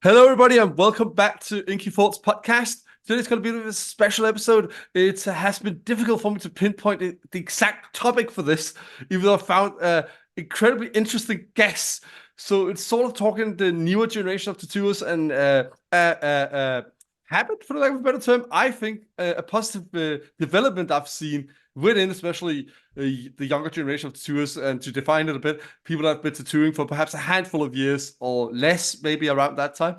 Hello, everybody, and welcome back to Inky Thoughts podcast. Today's going to be a special episode. It has been difficult for me to pinpoint the exact topic for this, even though I found incredibly interesting guests. So it's sort of talking the newer generation of tattooers and habit, for the lack of a better term. I think a positive development I've seen within, especially the younger generation of tattooers, and to define it a bit, people that have been tattooing for perhaps a handful of years or less, maybe around that time,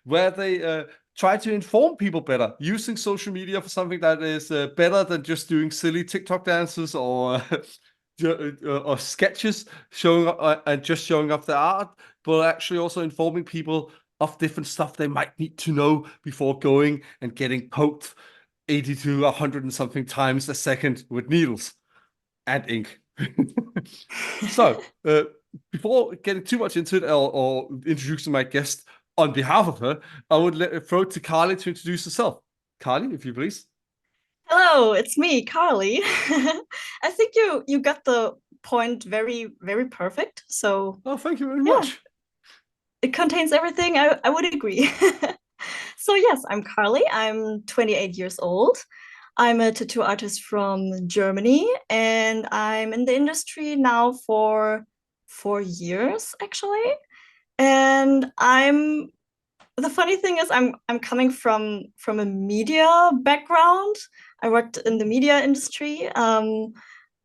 where they try to inform people better using social media for something that is better than just doing silly TikTok dances or sketches showing up and just showing off their art, but actually also informing people of different stuff they might need to know before going and getting poked 80 to 100 and something times a second with needles and ink. So, before getting too much into it or introducing my guest on behalf of her, I would throw it to Carlie to introduce herself. Carlie, if you please. Hello, it's me, Carlie. I think you got the point very, very perfect. So Oh, thank you very yeah, much. it contains everything I would agree. So yes, I'm Carlie. I'm 28 years old. I'm a tattoo artist from Germany, and I'm in the industry now for 4 years, actually. And the funny thing is I'm coming from a media background. I worked in the media industry.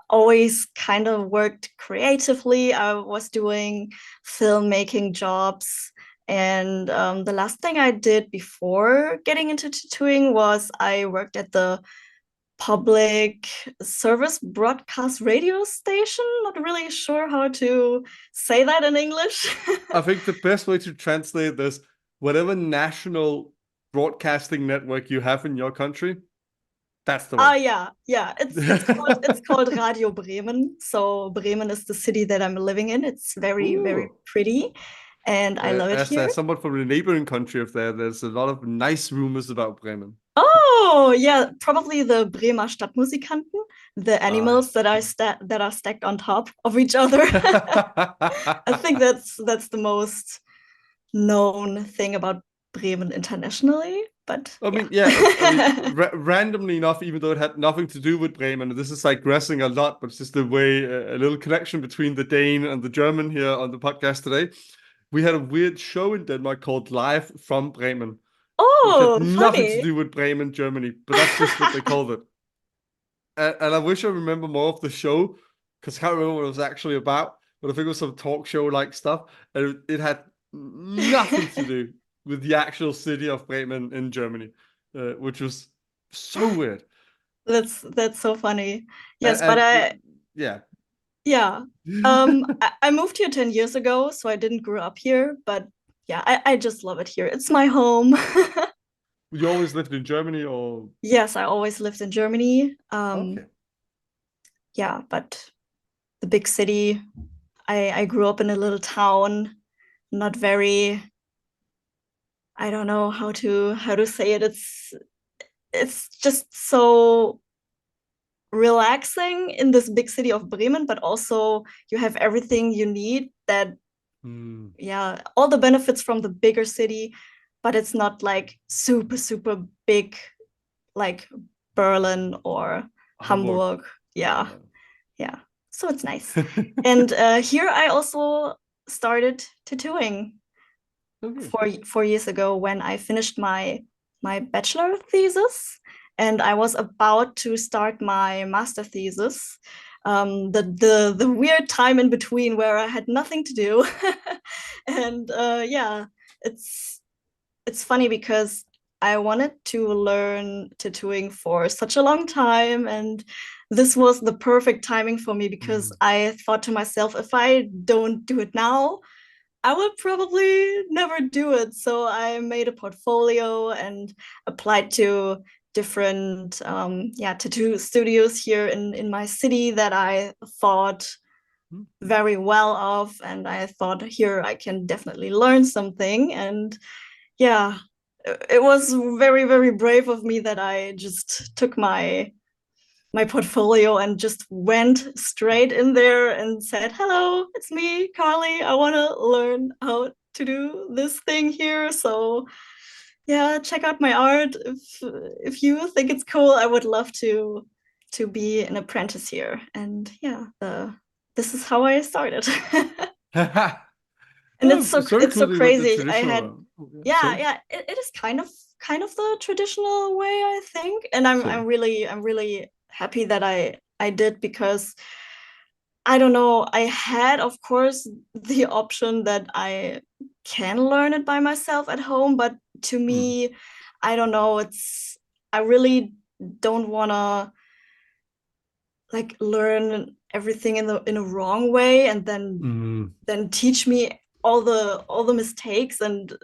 Always kind of worked creatively. I was doing filmmaking jobs. And the last thing I did before getting into tattooing was I worked at the public service broadcast radio station. Not really sure how to say that in English. I think the best way to translate this, whatever national broadcasting network you have in your country, that's the one. Yeah. It's called Radio Bremen. So Bremen is the city that I'm living in. It's very, very Ooh. pretty, and I love it As here. someone from a neighboring country of there's a lot of nice rumors about Bremen. Oh, yeah, probably the Bremer Stadtmusikanten, the Ah. animals that are stacked on top of each other. I think that's the most known thing about Bremen internationally. But I yeah. mean, yeah, I mean, randomly enough, even though it had nothing to do with Bremen, this is digressing a lot, but it's just the way a little connection between the Dane and the German here on the podcast today. We had a weird show in Denmark called Live from Bremen, which had Oh, nothing to funny. do with Bremen, Germany, but that's just what they called it. And I wish I remember more of the show because I can't remember what it was actually about, but I think it was some talk show like stuff, and it had nothing to do with the actual city of Bremen in Germany, which was so weird. That's so funny. And, Yes, but and I yeah, yeah. I moved here 10 years ago, so I didn't grow up here, but yeah, I just love it here. It's my home. you always lived in Germany, or Yes, I always lived in Germany. okay, Yeah, but the big city, I grew up in a little town, not very, I don't know how to say it. It's just so relaxing in this big city of Bremen, but also you have everything you need that, hmm, yeah, all the benefits from the bigger city, but it's not like super, super big like Berlin or Hamburg. Hamburg. Yeah, Uh, yeah. So it's nice. And here I also started tattooing okay. 4 years ago when I finished my bachelor thesis, and I was about to start my master thesis. The weird time in between where I had nothing to do, and yeah, it's it's funny because I wanted to learn tattooing for such a long time, and this was the perfect timing for me because Hmm. I thought to myself, if I don't do it now, I would probably never do it. So I made a portfolio and applied to different tattoo studios here in my city that I thought Hmm. very well of, and I thought here I can definitely learn something. And yeah, it was very, very brave of me that I just took my portfolio and just went straight in there and said, "Hello, it's me, Carlie. I want to learn how do this thing here. So yeah, check out my art. If you think it's cool, I would love to be an apprentice here. And yeah, this is how I started. And Oh, it's very it's cool so that you went the crazy. I traditional had route. Oh, yeah, yeah, sorry. yeah, it is kind of the traditional way, I think. And Same. I'm really happy that I did, because I don't know, I had, of course, the option that I can learn it by myself at home, but to Mm. me, I don't know, I really don't wanna like learn everything in a wrong way and Mm. then teach me all the mistakes. And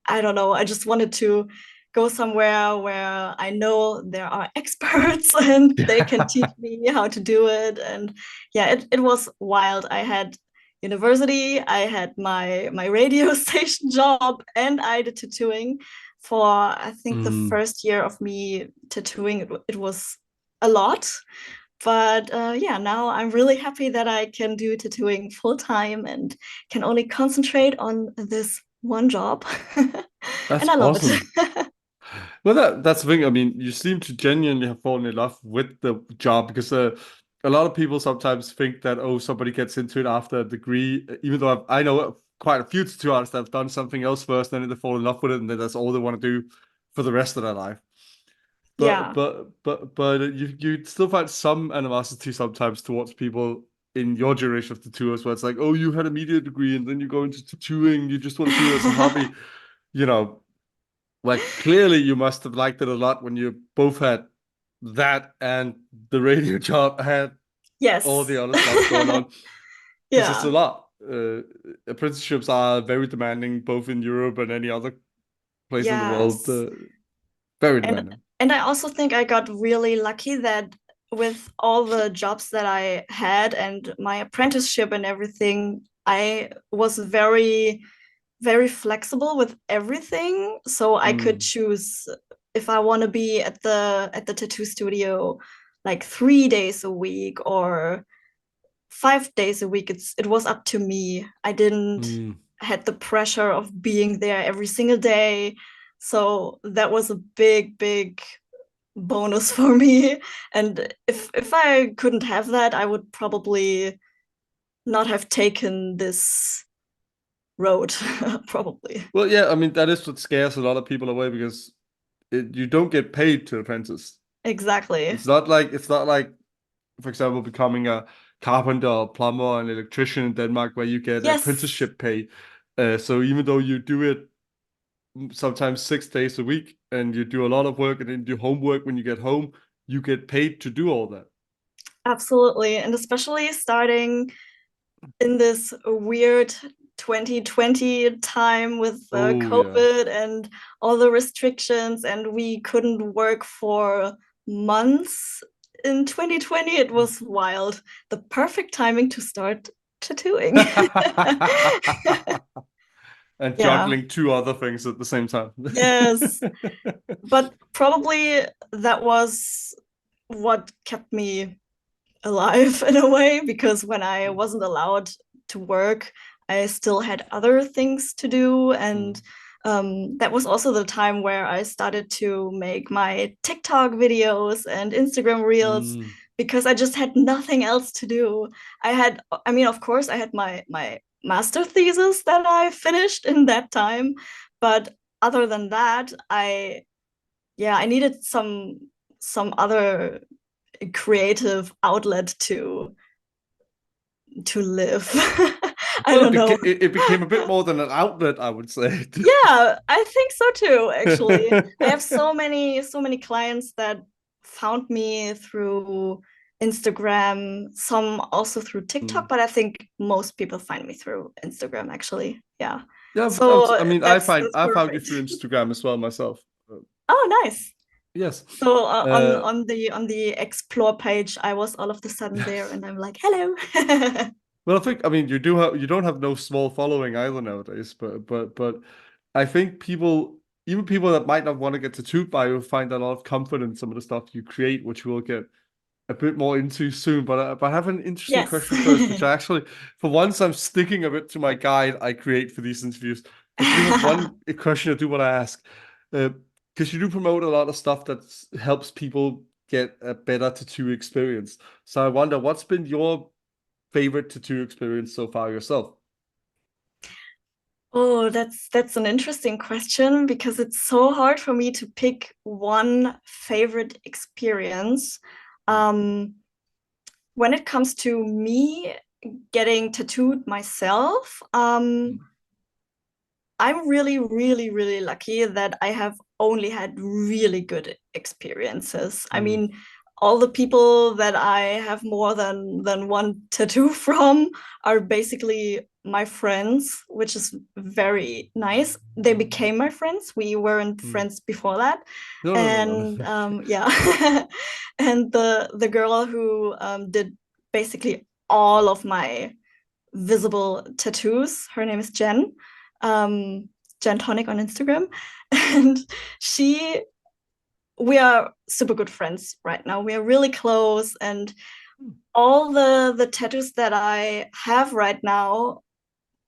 I don't know, I just wanted to go somewhere where I know there are experts and they can teach me how to do it. And yeah, it was wild. I had university, I had my radio station job, and I did tattooing for, I think, the Mm. first year of me tattooing. It was a lot. But yeah, now I'm really happy that I can do tattooing full time and can only concentrate on this one job. That's And I love awesome. it. Well, that's the thing. I mean, you seem to genuinely have fallen in love with the job because a lot of people sometimes think that, oh, somebody gets into it after a degree, even though I know quite a few tattoo artists that have done something else first, then they fall in love with it, and then that's all they want to do for the rest of their life. But Yeah. you still find some animosity sometimes towards people in your generation of tattooers, where it's like, oh, you had a media degree and then you go into tattooing, you just want to do it as a hobby, you know. Like clearly you must have liked it a lot when you both had that and the radio job had all Yes. the other stuff going on because it's a Yeah. lot. Apprenticeships are very demanding both in Europe and any other place in the world. Yes. Very And demanding. I also think I got really lucky that with all the jobs that I had and my apprenticeship and everything, I was very flexible with everything. So I could Mm, choose if I want to be at the tattoo studio like 3 days a week or 5 days a week. It was up to me. I didn't mm. had the pressure of being there every single day. So that was a big bonus for me. And if I couldn't have that, I would probably not have taken this road, probably. Well, yeah, I mean that is what scares a lot of people away because you don't get paid to apprentice. Exactly. It's not like, for example, becoming a carpenter, or plumber, or an electrician in Denmark, where you get Yes, apprenticeship pay. So even though you do it sometimes 6 days a week and you do a lot of work and then do homework when you get home, you get paid to do all that. absolutely. And especially starting in this weird 2020 time with Oh yeah. COVID and all the restrictions, and we couldn't work for months in 2020. It was wild. The perfect timing to start tattooing. And Yeah. juggling two other things at the same time. Yes. But probably that was what kept me alive in a way, because when I wasn't allowed to work, I still had other things to do. And Mm. that was also the time where I started to make my TikTok videos and Instagram reels, Mm. because I just had nothing else to do. I mean, of course, I had my master thesis that I finished in that time, but other than that, I needed some other creative outlet to live. I Well, don't know. it became a bit more than an outlet, I would say. Yeah, I think so too, actually. I have so many clients that found me through Instagram, some also through TikTok, Mm. but I think most people find me through Instagram, actually. Yeah. Yeah, So I mean, that's I found you perfect. through Instagram as well myself. Oh, nice. Yes. So Uh, on the explore page, I was all of a sudden there, and I'm like, hello. well, I mean, you don't have no small following either nowadays, but I think even people that might not want to get tattooed by you, find a lot of comfort in some of the stuff you create, which will get a bit more into soon. But I have an interesting Yes. question first, which I actually, for once, I'm sticking a bit to my guide I create for these interviews. I do have one question I do want to ask, because you do promote a lot of stuff that helps people get a better tattoo experience. So I wonder, what's been your favorite tattoo experience so far yourself? Oh, that's an interesting question because it's so hard for me to pick one favorite experience. Mm, Um, when it comes to me getting tattooed myself, mm, I'm really, really, really lucky that I have only had really good experiences. I mm, mean, all the people that I have more than one tattoo from are basically my friends, which is very nice. They became my friends. We weren't mm. friends before that. No, no, no, no, And no. yeah. And the girl who did basically all of my visible tattoos. Her name is Jen, um, Jen Tonic on Instagram, and she. We are super good friends right now. We are really close, and all the tattoos that I have right now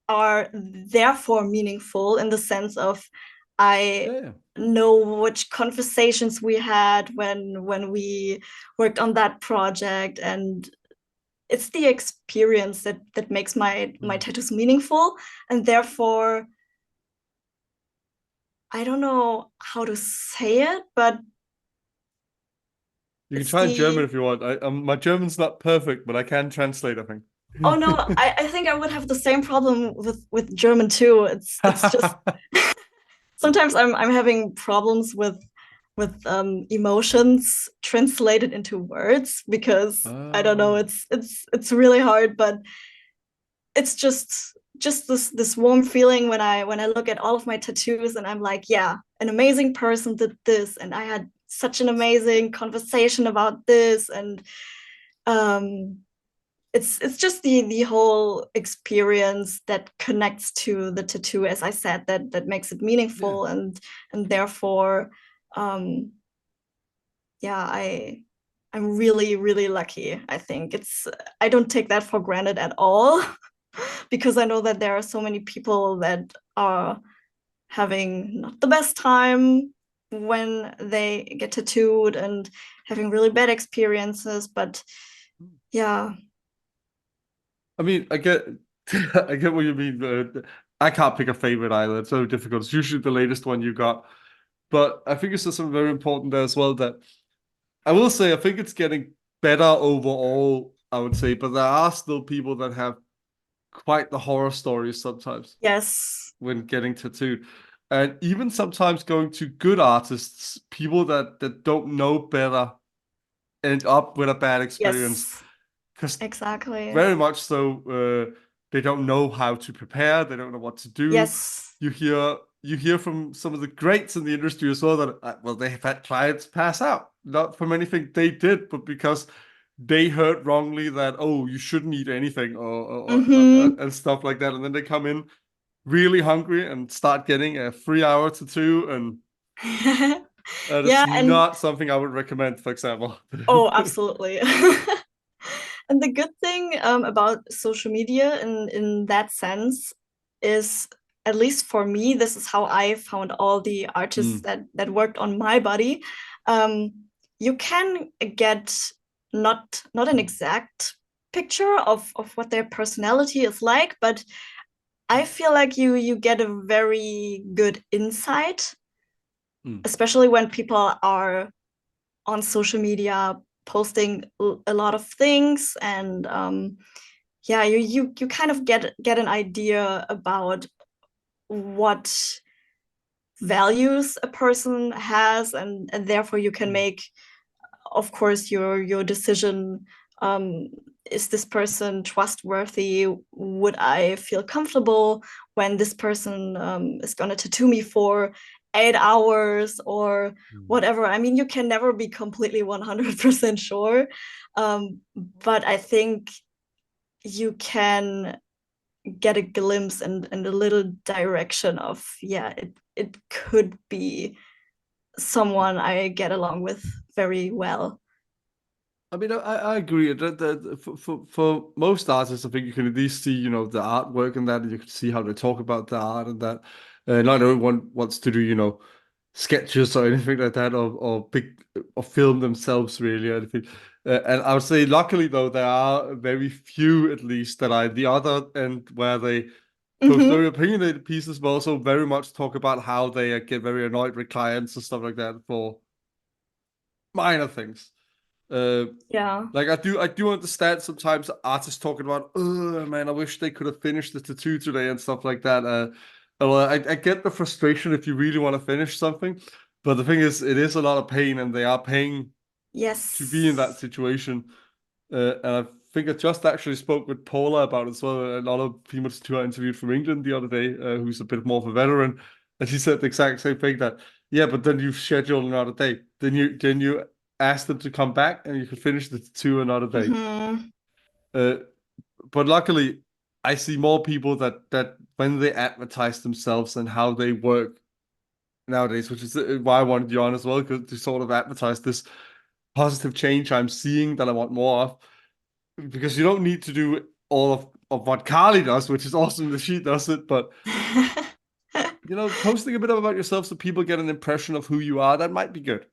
are therefore meaningful in the sense of I Yeah, know which conversations we had when we worked on that project, and it's the experience that makes my yeah. tattoos meaningful, and therefore I don't know how to say it, but You can it's try in German the if you want. My German's not perfect, but I can translate, I oh no, think. I think I would have the same problem with German too. It's just sometimes I'm having problems with emotions translated into words because I don't know, Oh, it's really hard, but it's just this warm feeling when I look at all of my tattoos and I'm like, yeah, an amazing person did this, and I had such an amazing conversation about this, and um, it's just the whole experience that connects to the tattoo, as I said, that makes it yeah. meaningful, and therefore, um, yeah, I'm really really lucky. I think I don't take that for granted at all. Because I know that there are so many people that are having not the best time when they get tattooed and having really bad experiences. But yeah, I mean, I get, I get what you mean. I can't pick a favorite either. It's so difficult. It's usually the latest one you got. But I think it's just something very important there as well that I will say I think it's getting better overall, I would say, but there are still people that have quite the horror stories sometimes yes, when getting tattooed. And even sometimes going to good artists, people that don't know better end up with a bad experience. yes, Because exactly. very much so, they don't know how to prepare, they don't know what to do. Yes. You hear from some of the greats in the industry as well that well they have had clients pass out, not from anything they did, but because they heard wrongly that oh you shouldn't eat anything Mm-hmm. and stuff like that, and then they come in really hungry and start getting a 3 hour tattoo, and it's Yeah, and not something I would recommend, for example. oh, absolutely. And the good thing about social media in that sense is, at least for me, this is how I found all the artists Mm, that worked on my body. Um, you can get not an exact picture of what their personality is like, but I feel like you get a very good insight, mm, especially when people are on social media posting a lot of things, and yeah, you kind of get an idea about what values a person has, and therefore you can mm, make, of course, your decision. um, is this person trustworthy? Would I feel comfortable when this person is gonna tattoo me for 8 hours or mm. whatever? I mean, you can never be completely 100% sure, but I think you can get a glimpse and a little direction of, yeah, it could be someone I get along with very well. I mean, I agree. For most artists, I think you can at least see, the artwork and that, and you can see how they talk about the art and that. Not everyone wants to do, sketches or anything like that, or big or film themselves really or anything. And I would say, luckily though, there are very few at least that are the other end where they post Mm-hmm. very opinionated pieces, but also very much talk about how they get very annoyed with clients and stuff like that for minor things. Uh, Yeah. like I do understand sometimes artists talking about, oh man, I wish they could have finished the tattoo today and stuff like that. Well, I get the frustration if you really want to finish something, but the thing is, it is a lot of pain, and they are paying to be in that Yes. situation. And I think I just actually spoke with Paula about it as well. A lot of female tattoo I interviewed from England the other day, who's a bit more of a veteran, and she said the exact same thing that, yeah, but then you schedule another day, then you ask them to come back, and you can finish the tattoo another day. Mm-hmm. Uh, but luckily, I see more people that when they advertise themselves and how they work nowadays, which is why I wanted you on as well, because to sort of advertise this positive change I'm seeing that I want more of. Because you don't need to do all of what Carlie does, which is awesome that she does it, but posting a bit about yourself so people get an impression of who you are, that might be good.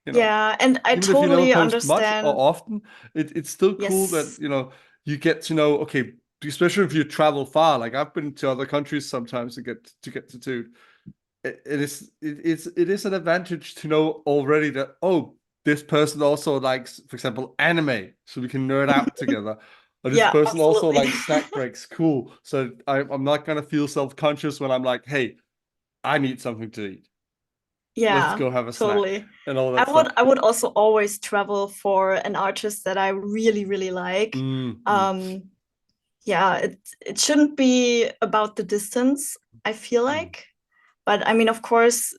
You know, Yeah, and I even if you never totally post much or understand. often, it's still cool that Yes. you get to know. Okay, especially if you travel far. Like I've been to other countries sometimes to get tattooed. It is an advantage to know already that, oh, this person also likes, for example, anime, so we can nerd out together. Or this Yeah, person also absolutely. likes snack breaks. Cool. So I'm not gonna feel self-conscious when I'm like, hey, I need something to eat. Let's Yeah, go have a snack totally. and all I that would stuff. I would also always travel for an artist that I really, really like. Mm. Um, yeah, it shouldn't be about the distance, I feel Mm. like. But I mean, of course,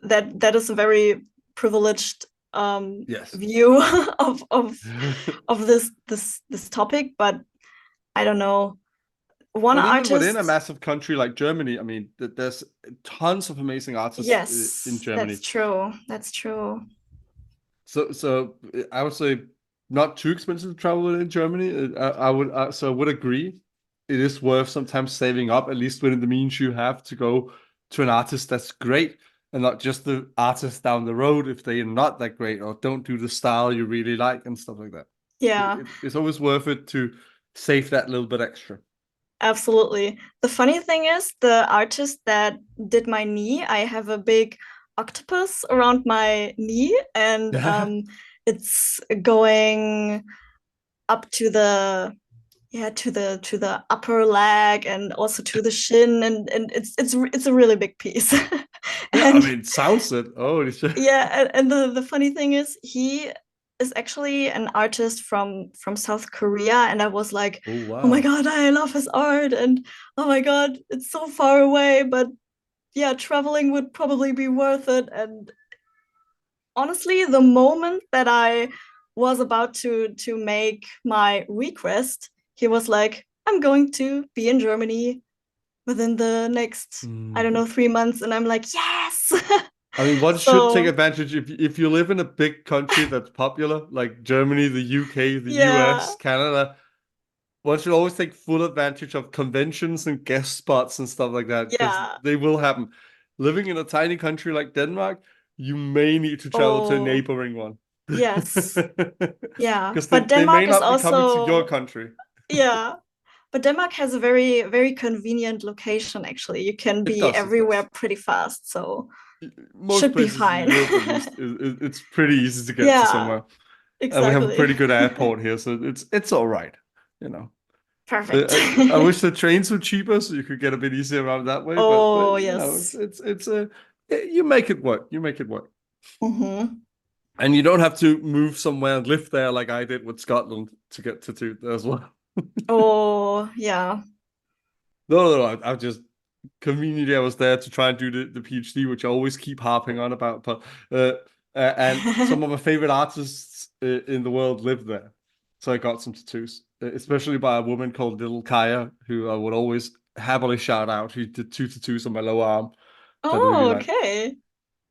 that is a very privileged Yes. view of this topic, but I don't know. One But even within a artist, massive country like Germany, I mean, there's tons of amazing artists in yes, Germany. that's true. That's true. So I would say not too expensive to travel in Germany. I would agree. It is worth sometimes saving up, at least within the means you have, to go to an artist that's great, and not just the artist down the road if they are not that great or don't do the style you really like and stuff like that. Yeah, It's always worth it to save that little bit extra. absolutely. The funny thing is, the artist that did my knee, I have a big octopus around my knee, and it's going up to the to the upper leg and also to the shin, and it's a really big piece. Yeah, I And mean, sounds it. Oh, yeah, and the funny thing is he is actually an artist from South Korea, and I was like, oh oh my wow. God, I love his art, and oh my God, it's so far away, but yeah, traveling would probably be worth it. And honestly, the moment that I was about to make my request, he was like, I'm going to be in Germany within the next, I don't Mm. know, 3 months. And I'm like, yes. I mean, one should take So advantage if you live in a big country that's popular, like Germany, the UK, the yeah, US, Canada. One should always take full advantage of conventions and guest spots and stuff like that, because yeah. they will happen. Living in a tiny country like Denmark, you may need to travel to a Oh, neighboring one. yes. Yeah. Because they, But they may Denmark is not be coming to your also, country. yeah. But Denmark has a very, very convenient location, actually. You can It be does, it does. everywhere pretty fast. So Most should be places in fine. Europe, at least, it's pretty easy to get to Yeah, somewhere. And we have a exactly. pretty good airport here, so it's all right, you know. Perfect. I wish the trains were cheaper so you could get a bit easier around that way, but Oh, it's yes. it's a you make it work. You make it work. Hmm. And you don't have to move somewhere and live there like I did with Scotland to get to Toot as well. Oh, yeah. No, I just conveniently I was there to try and do the PhD, which I always keep harping on about. But and some of my favorite artists in the world live there, so I got some tattoos, especially by a woman called Little Kaya, who I would always happily shout out. Who did two tattoos on my lower arm that I really Oh, like. okay.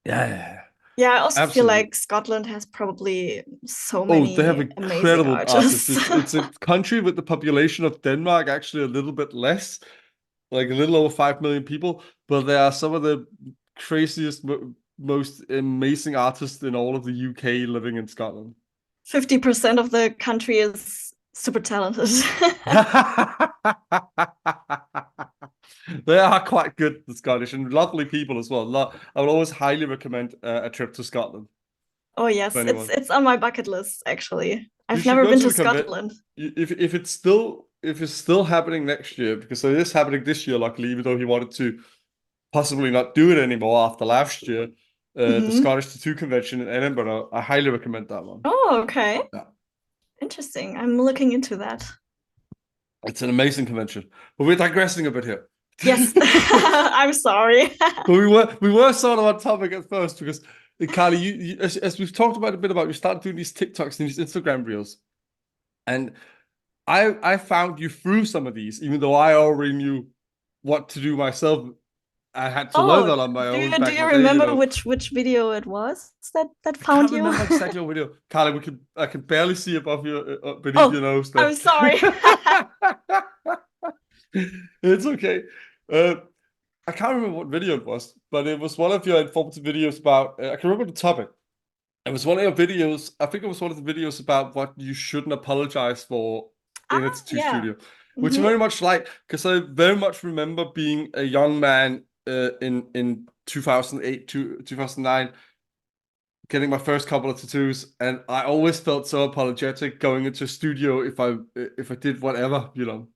Yeah, yeah, yeah. Yeah, I also feel Absolutely. like Scotland has probably so Oh, they have many amazing incredible artists. artists. It's a country with the population of Denmark, actually a little bit less, like a little over 5 million people. But there are some of the craziest, most amazing artists in all of the UK living in Scotland. 50% of the country is super talented. They are quite good, the Scottish, and lovely people as well. I would always highly recommend a trip to Scotland Oh for yes, anyone. it's on my bucket list actually. You I've should never go been to to the convent Scotland. if it's still happening next year, because it is happening this year, luckily, even though he wanted to possibly not do it anymore after last year. The Hmm. Scottish Tattoo Convention in Edinburgh, I highly recommend that one. Oh, okay. Yeah. Interesting. I'm looking into that. It's an amazing convention. But we're digressing a bit here. Yes. I'm sorry. But we were sort of on topic at first because Carlie, as we've talked about a bit about, you started doing these TikToks and these Instagram reels, and I found you through some of these, even though I already knew what to do myself. I had to learn Oh, that on my do own you do back in you the day, you remember know. which video it was that I found can't you? remember exactly what video. Carlie, I can barely see above beneath Oh, your nose there. I'm sorry. It's okay. Uh, I can't remember what video it was, but it was one of your informative videos about. I can remember the topic. It was one of your videos. I think it was one of the videos about what you shouldn't apologize for in a Ah, tattoo yeah. studio, which I Hmm. very much like because I very much remember being a young man in 2008 to 2009, getting my first couple of tattoos, and I always felt so apologetic going into a studio if I did whatever, you know.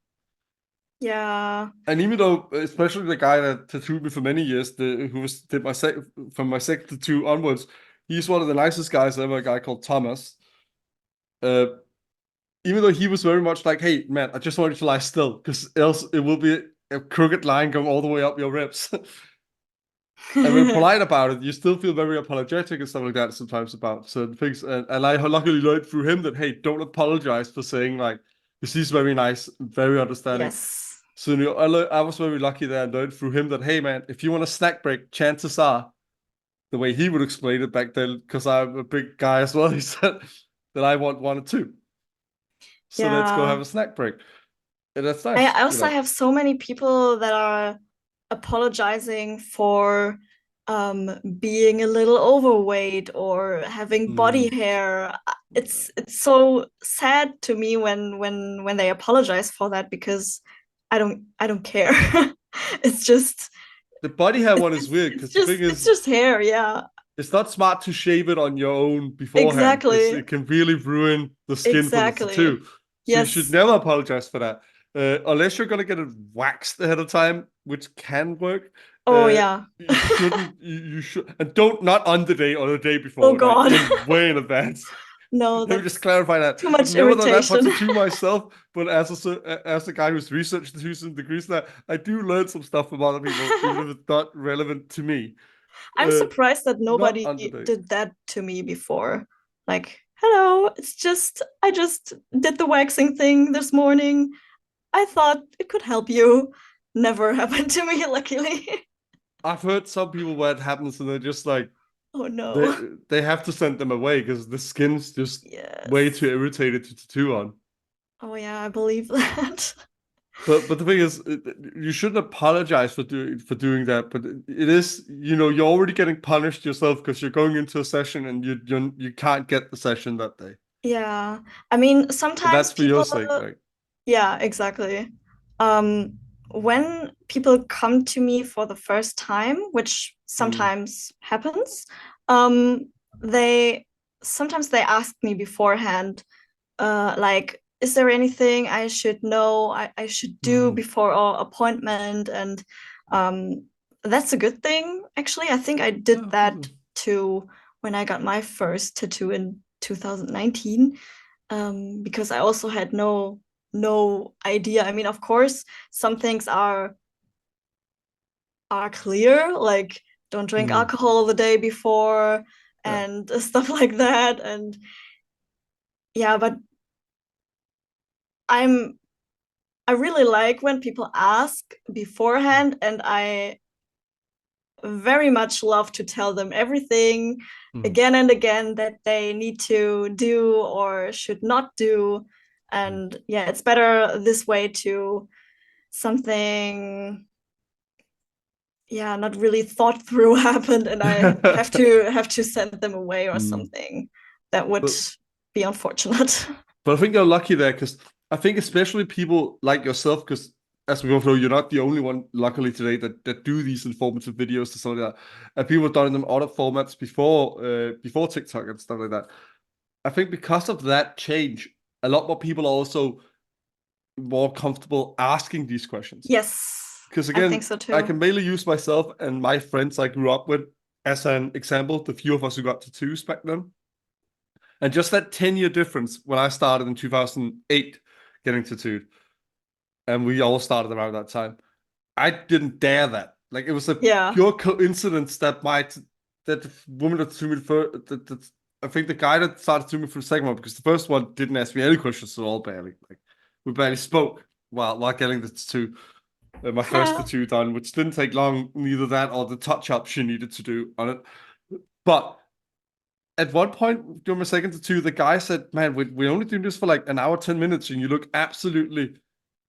Yeah. And even though, especially the guy that tattooed me for many years, who was did my sec from my second tattoo onwards, he's one of the nicest guys ever. A guy called Thomas. Uh, Even though he was very much like, "Hey, man, I just want you to lie still, because else it will be a crooked line going all the way up your ribs." And we're polite about it. You still feel very apologetic and stuff like that sometimes about certain things. And I luckily learned through him that, hey, don't apologize for saying like, because he's very nice, very understanding. Yes. So I was very lucky that I learned through him that, hey, man, if you want a snack break, chances are, the way he would explain it back then, because I'm a big guy as well, he said that I want one or two. So let's go Yeah. have a snack break. And that's nice, I you also know. have so many people that are apologizing for being a little overweight or having body Mm, hair. It's so sad to me when they apologize for that because I don't care. It's just the body hair one is weird it's because the thing it's is, just hair, yeah. it's not smart to shave it on your own beforehand because Exactly. it can really ruin the skin for the Exactly. tattoo. So you should Yes. never apologize for that. Unless you're gonna get it waxed ahead of time, which can work. Oh Uh, yeah. you shouldn't. You should, and don't, not on the day or the day Oh before, like God. in way in advance. No, Let me just that's clarify that. too I've much never done that for irritation. tattoo myself, but as a guy who's researched tattoos and degrees, that I do learn some stuff from other people, even if it's not relevant to me. I'm Uh, surprised that Not nobody on the day. did that to me before. Like, hello, it's just, I just did the waxing thing this morning. I thought it could help you. Never happened to me, luckily. I've heard some people where it happens and they're just like Oh they no. they have to send them away because the skin's just way too Yes. irritated to tattoo on. Oh yeah, I believe that. But the thing is, you shouldn't apologize for doing that. But it is, you know, you're already getting punished yourself because you're going into a session and you can't get the session that day. Yeah. I mean, And sometimes that's for your people, sake, like. yeah, exactly. When people come to me for the first time, which Mm, sometimes happens, um, they sometimes they ask me beforehand, like, is there anything I should know, I should do mm, before our appointment? And um, that's a good thing, actually. I think I did yeah, I think that so. too when I got my first tattoo in 2019, because I also had no idea. I mean, of course, some things are clear, like don't drink Mm, alcohol the day before yeah. and stuff like that. And yeah, but I'm I really like when people ask beforehand, and very much love to tell them everything Mm. again and again that they need to do or should not do. Mm. And yeah, it's better this way to something, yeah, not really thought through happened, and I have to send them away or Mm. something. That would But be unfortunate. But I think you're lucky there because I think especially people like yourself, because as we both know, you're not the only one, luckily today, that do these informative videos to something like that. And people have done it in other formats before TikTok and stuff like that. I think because of that change, a lot more people are also more comfortable asking these questions. Yes, Because I think again, so I too. can mainly use myself and my friends I grew up with as an example, the few of us who got tattoos back then. And just that 10-year difference when I started in 2008 getting tattooed, and we all started around that time, I didn't dare that. Like it was a Yeah. pure coincidence that that the woman that threw me I think the guy that started to me for the second one, because the first one didn't ask me any questions at all, barely. Like we barely spoke while getting the tattoo, my first tattoo done, which didn't take long, neither that or the touch up she needed to do on it. But at one point during my second tattoo, the guy said, "Man, we're only doing this for like an hour, 10 minutes, and you look absolutely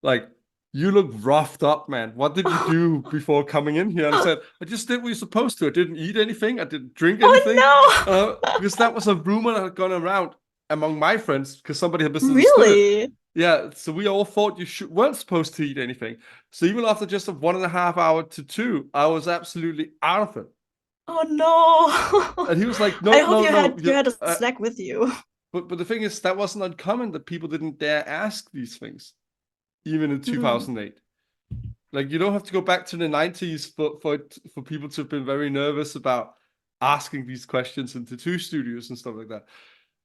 like you look roughed up, man. What did you do before coming in here?" And I said, "I just did what you're supposed to. I didn't eat anything. I didn't drink anything, Oh no. because that was a rumor that had gone around among my friends because somebody had misunderstood it. Really? Yeah, so we all thought weren't supposed to eat anything. So even after just a 1.5 hour tattoo, I was absolutely out of it." Oh no. And he was like, I "No, hope no, you no." had you had a snack with you. But the thing is, that wasn't uncommon that people didn't dare ask these things, even in Mhm. 2008. Like you don't have to go back to the 90s for people to have been very nervous about asking these questions in tattoo studios and stuff like that.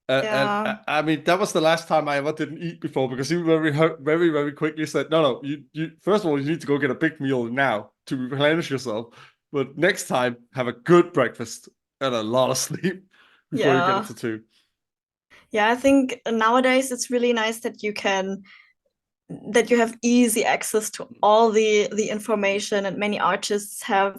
And Yeah. I mean, that was the last time I ever didn't eat before because he very, very quickly said, "No, no, you first of all, you need to go get a big meal now to replenish yourself. But next time, have a good breakfast and a lot of sleep before you get a Yeah. tattoo." Yeah, I think nowadays it's really nice that you have easy access to all the information, and many artists have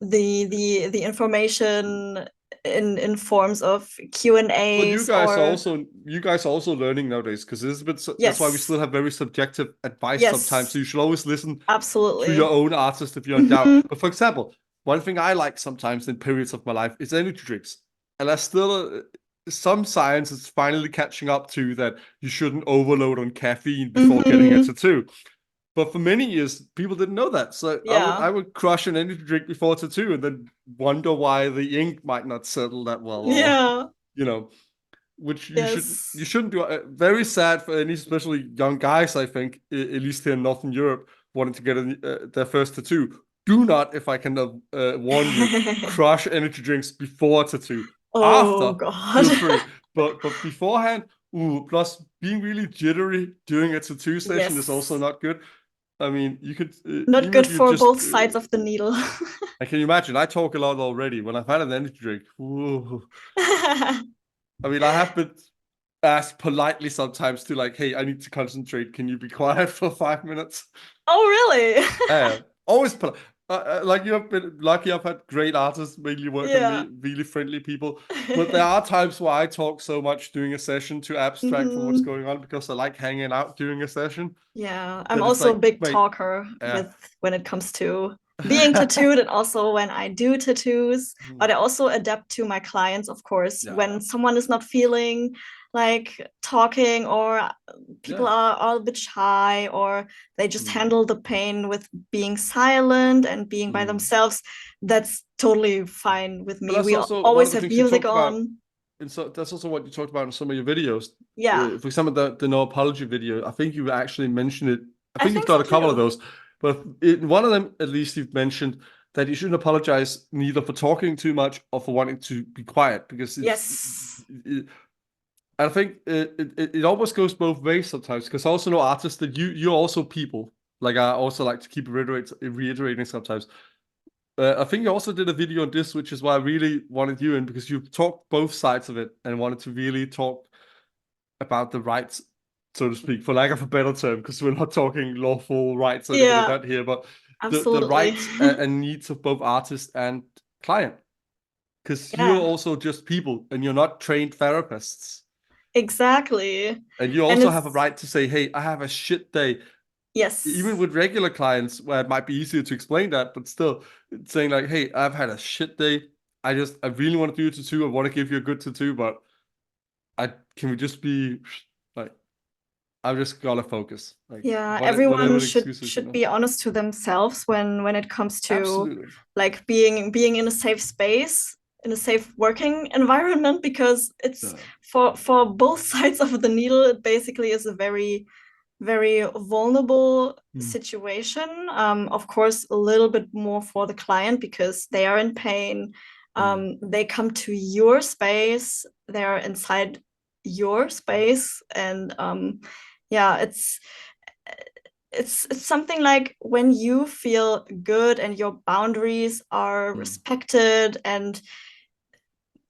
the information in forms of Q and But A's or you guys are also learning nowadays because this is a bit, that's why we yes, still have very subjective advice sometimes. So yes, you should always listen to your absolutely. own artist if you're in doubt. Hmm. But for example, one thing I like sometimes in periods of my life is energy drinks, and there's still some science is finally catching up to that you shouldn't overload on caffeine before getting a Hmm. tattoo. But for many years, people didn't know that. So Yeah. I would crush an energy drink before a tattoo and then wonder why the ink might not settle that well, or Yeah. you know, which you Yes. shouldn't do. Very sad for any, especially young guys. I think, at least here in Northern Europe, wanting to get their first tattoo. Do not, if I can warn you, crush energy drinks before tattoo. Oh After, God. feel free, but beforehand. Ooh, plus being really jittery during a tattoo session is also Yes. not good. I mean, you could Not even good if you for just. both sides of the needle. I can imagine. I talk a lot already. When I've had an energy drink, ooh, I mean, I have been asked politely sometimes to like, "Hey, I need to concentrate. Can you be quiet for 5 minutes?" Oh, really? Always polite. Like you have been lucky. I've had great artists mainly work on Yeah. me, really friendly people. But there are times where I talk so much during a session to abstract from what's Hmm. going on because I like hanging out during a session. Yeah, I'm That it's also a like, big wait, talker yeah. with when it comes to being tattooed and also when I do tattoos. But I also adapt to my clients, of course. Yeah, yeah, When someone is not feeling like talking, or people yeah. are a bit shy, or they just Mm. handle the pain with being silent and being by Mm. themselves, that's totally fine with But me. that's We also one of always the have things you music talked about. on. And so that's also what you talked about in some of your videos. Yeah, For example, the no apology video. I think you actually mentioned it. I I think you've think done so a couple of too. those, but in one of them, at least, you've mentioned that you shouldn't apologize neither for talking too much or for wanting to be quiet because Yes. I think it almost goes both ways sometimes because I also know artists that you're also people. Like I also like to keep reiterating sometimes. I think you also did a video on this, which is why I really wanted you in because you talked both sides of it and wanted to really talk about the rights, so to speak, for lack of a better term, because we're not talking lawful rights or anything like Yeah. that here, but the Absolutely. rights and needs of both artist and client. Because you're Yeah, also just people and you're not trained therapists. exactly. And you And also have a it's, right to say, hey, I have a shit day. Even yes. with regular clients, where it might be easier to explain that, but still it's saying like, hey, I've had a shit day. I really want to do a tattoo. I want to give you a good tattoo, but I can we just be like, I've just gotta focus. Like Yeah, whatever everyone the excuse is, should be honest to themselves when it comes to Absolutely. like being in a safe space, in a safe working environment, because it's Yeah. for both sides of the needle, it basically is a very vulnerable Hmm. situation. Of course, a little bit more for the client because they are in pain. Hmm. They come to your space, they're inside your space, and yeah, it's something like when you feel good and your boundaries are Hmm. respected and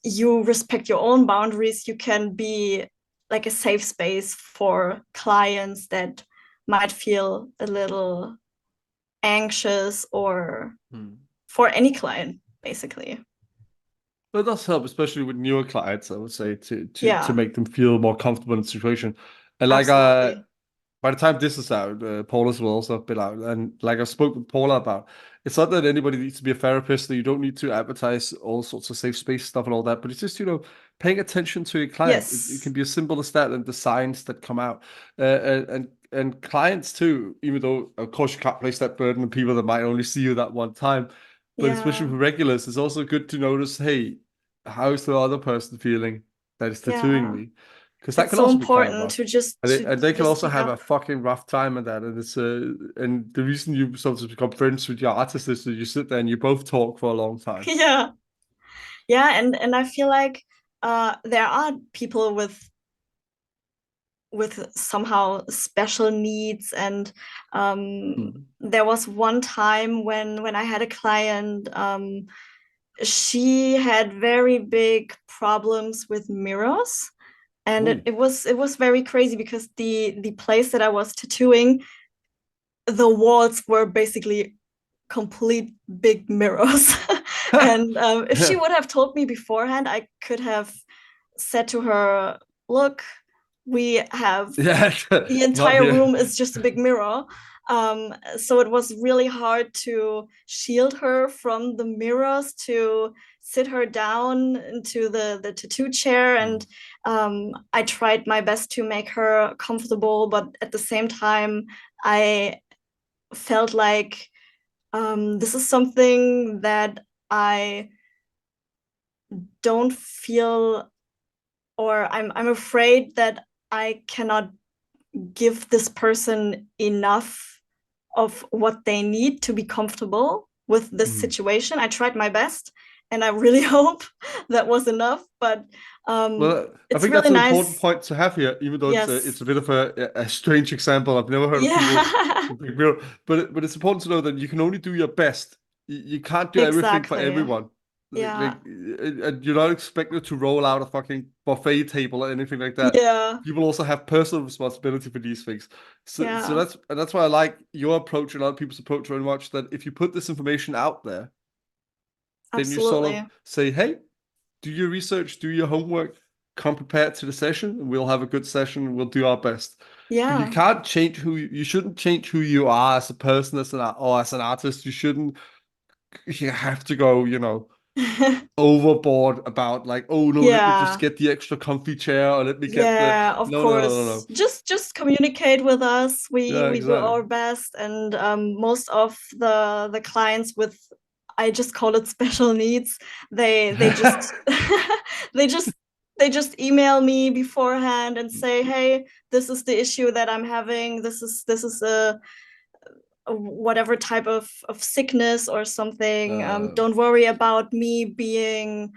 you respect your own boundaries, you can be like a safe space for clients that might feel a little anxious or Hmm. for any client, basically. But it does help, especially with newer clients, I would say, to Yeah, make them feel more comfortable in the situation. And like absolutely. by the time this is out, Paula's will also have been out. And like I spoke with Paula about, it's not that anybody needs to be a therapist, that you don't need to advertise all sorts of safe space stuff and all that, but it's just, paying attention to your client. It can Yes. be as simple as that and the signs that come out. And clients too, even though, of course, you can't place that burden on people that might only see you that one time. But especially Yeah. for regulars, it's also good to notice, hey, how's the other person feeling that is tattooing Yeah. me? Because that It's can so also be kind of important rough. to just And to, and they to can just also speak have a up. fucking rough time at that. And and the reason you sometimes become friends with your artist is that you sit there and you both talk for a long time. Yeah. Yeah, and I feel like there are people with somehow special needs, and Hmm. there was one time when I had a client, she had very big problems with mirrors, and Oh. it was very crazy because the place that I was tattooing, the walls were basically complete big mirrors. And if she would have told me beforehand, I could have said to her, look, we have Yeah, the not entire here. room is just a big mirror. So it was really hard to shield her from the mirrors, to sit her down into the tattoo chair. Hmm. And I tried my best to make her comfortable, but at the same time, I felt like this is something that I don't feel, or I'm afraid that I cannot give this person enough of what they need to be comfortable with this Hmm. situation. I tried my best, and I really hope that was enough. But Well, I it's think really that's an important nice. point to have here, even though it's Yes. a bit of a strange example. I've never heard of people Yeah. with big mirror, but it's important to know that you can only do your best. You can't do everything for Exactly. everyone. Yeah. And you're not expected to roll out a fucking buffet table or anything like that. Yeah. People also have personal responsibility for these things. So Yeah. that's why I like your approach and other people's approach very much. That if you put this information out there, then you sort of Absolutely. say, hey, do your research, do your homework, come prepared to the session, and we'll have a good session and we'll do our best. But you Yeah. can't change you shouldn't change who you are as a person, or as an artist. You have to go, overboard about like, oh no, let me just Yeah. get the extra comfy chair or let me get the Yeah, of no, no, no, no, course. no. Just communicate with us. We Yeah, we do exactly. our best, and most of the clients with, I just call it special needs, they just they just they just email me beforehand and say, hey, this is the issue that I'm having. This is a whatever type of sickness or something. uh, Don't worry about me being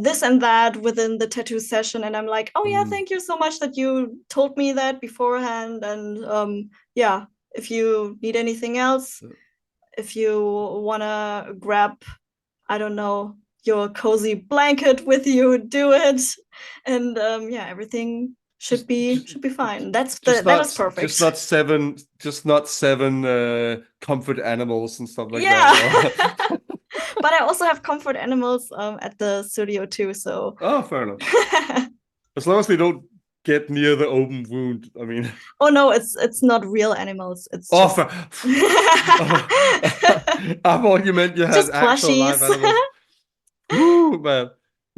this and that within the tattoo session. And I'm like, oh yeah, mm, thank you so much that you told me that beforehand. And yeah, if you need anything else, if you want to grab, I don't know, your cozy blanket with you, do it. And yeah, everything should be fine. That is perfect. Just not seven comfort animals and stuff like Yeah. that. But I also have comfort animals at the studio too, so Oh, fair enough. As long as they don't get near the open wound, I mean. Oh no, it's not real animals. It's Oh, just I thought you meant you had just actual live plushies. animals. Ooh, man.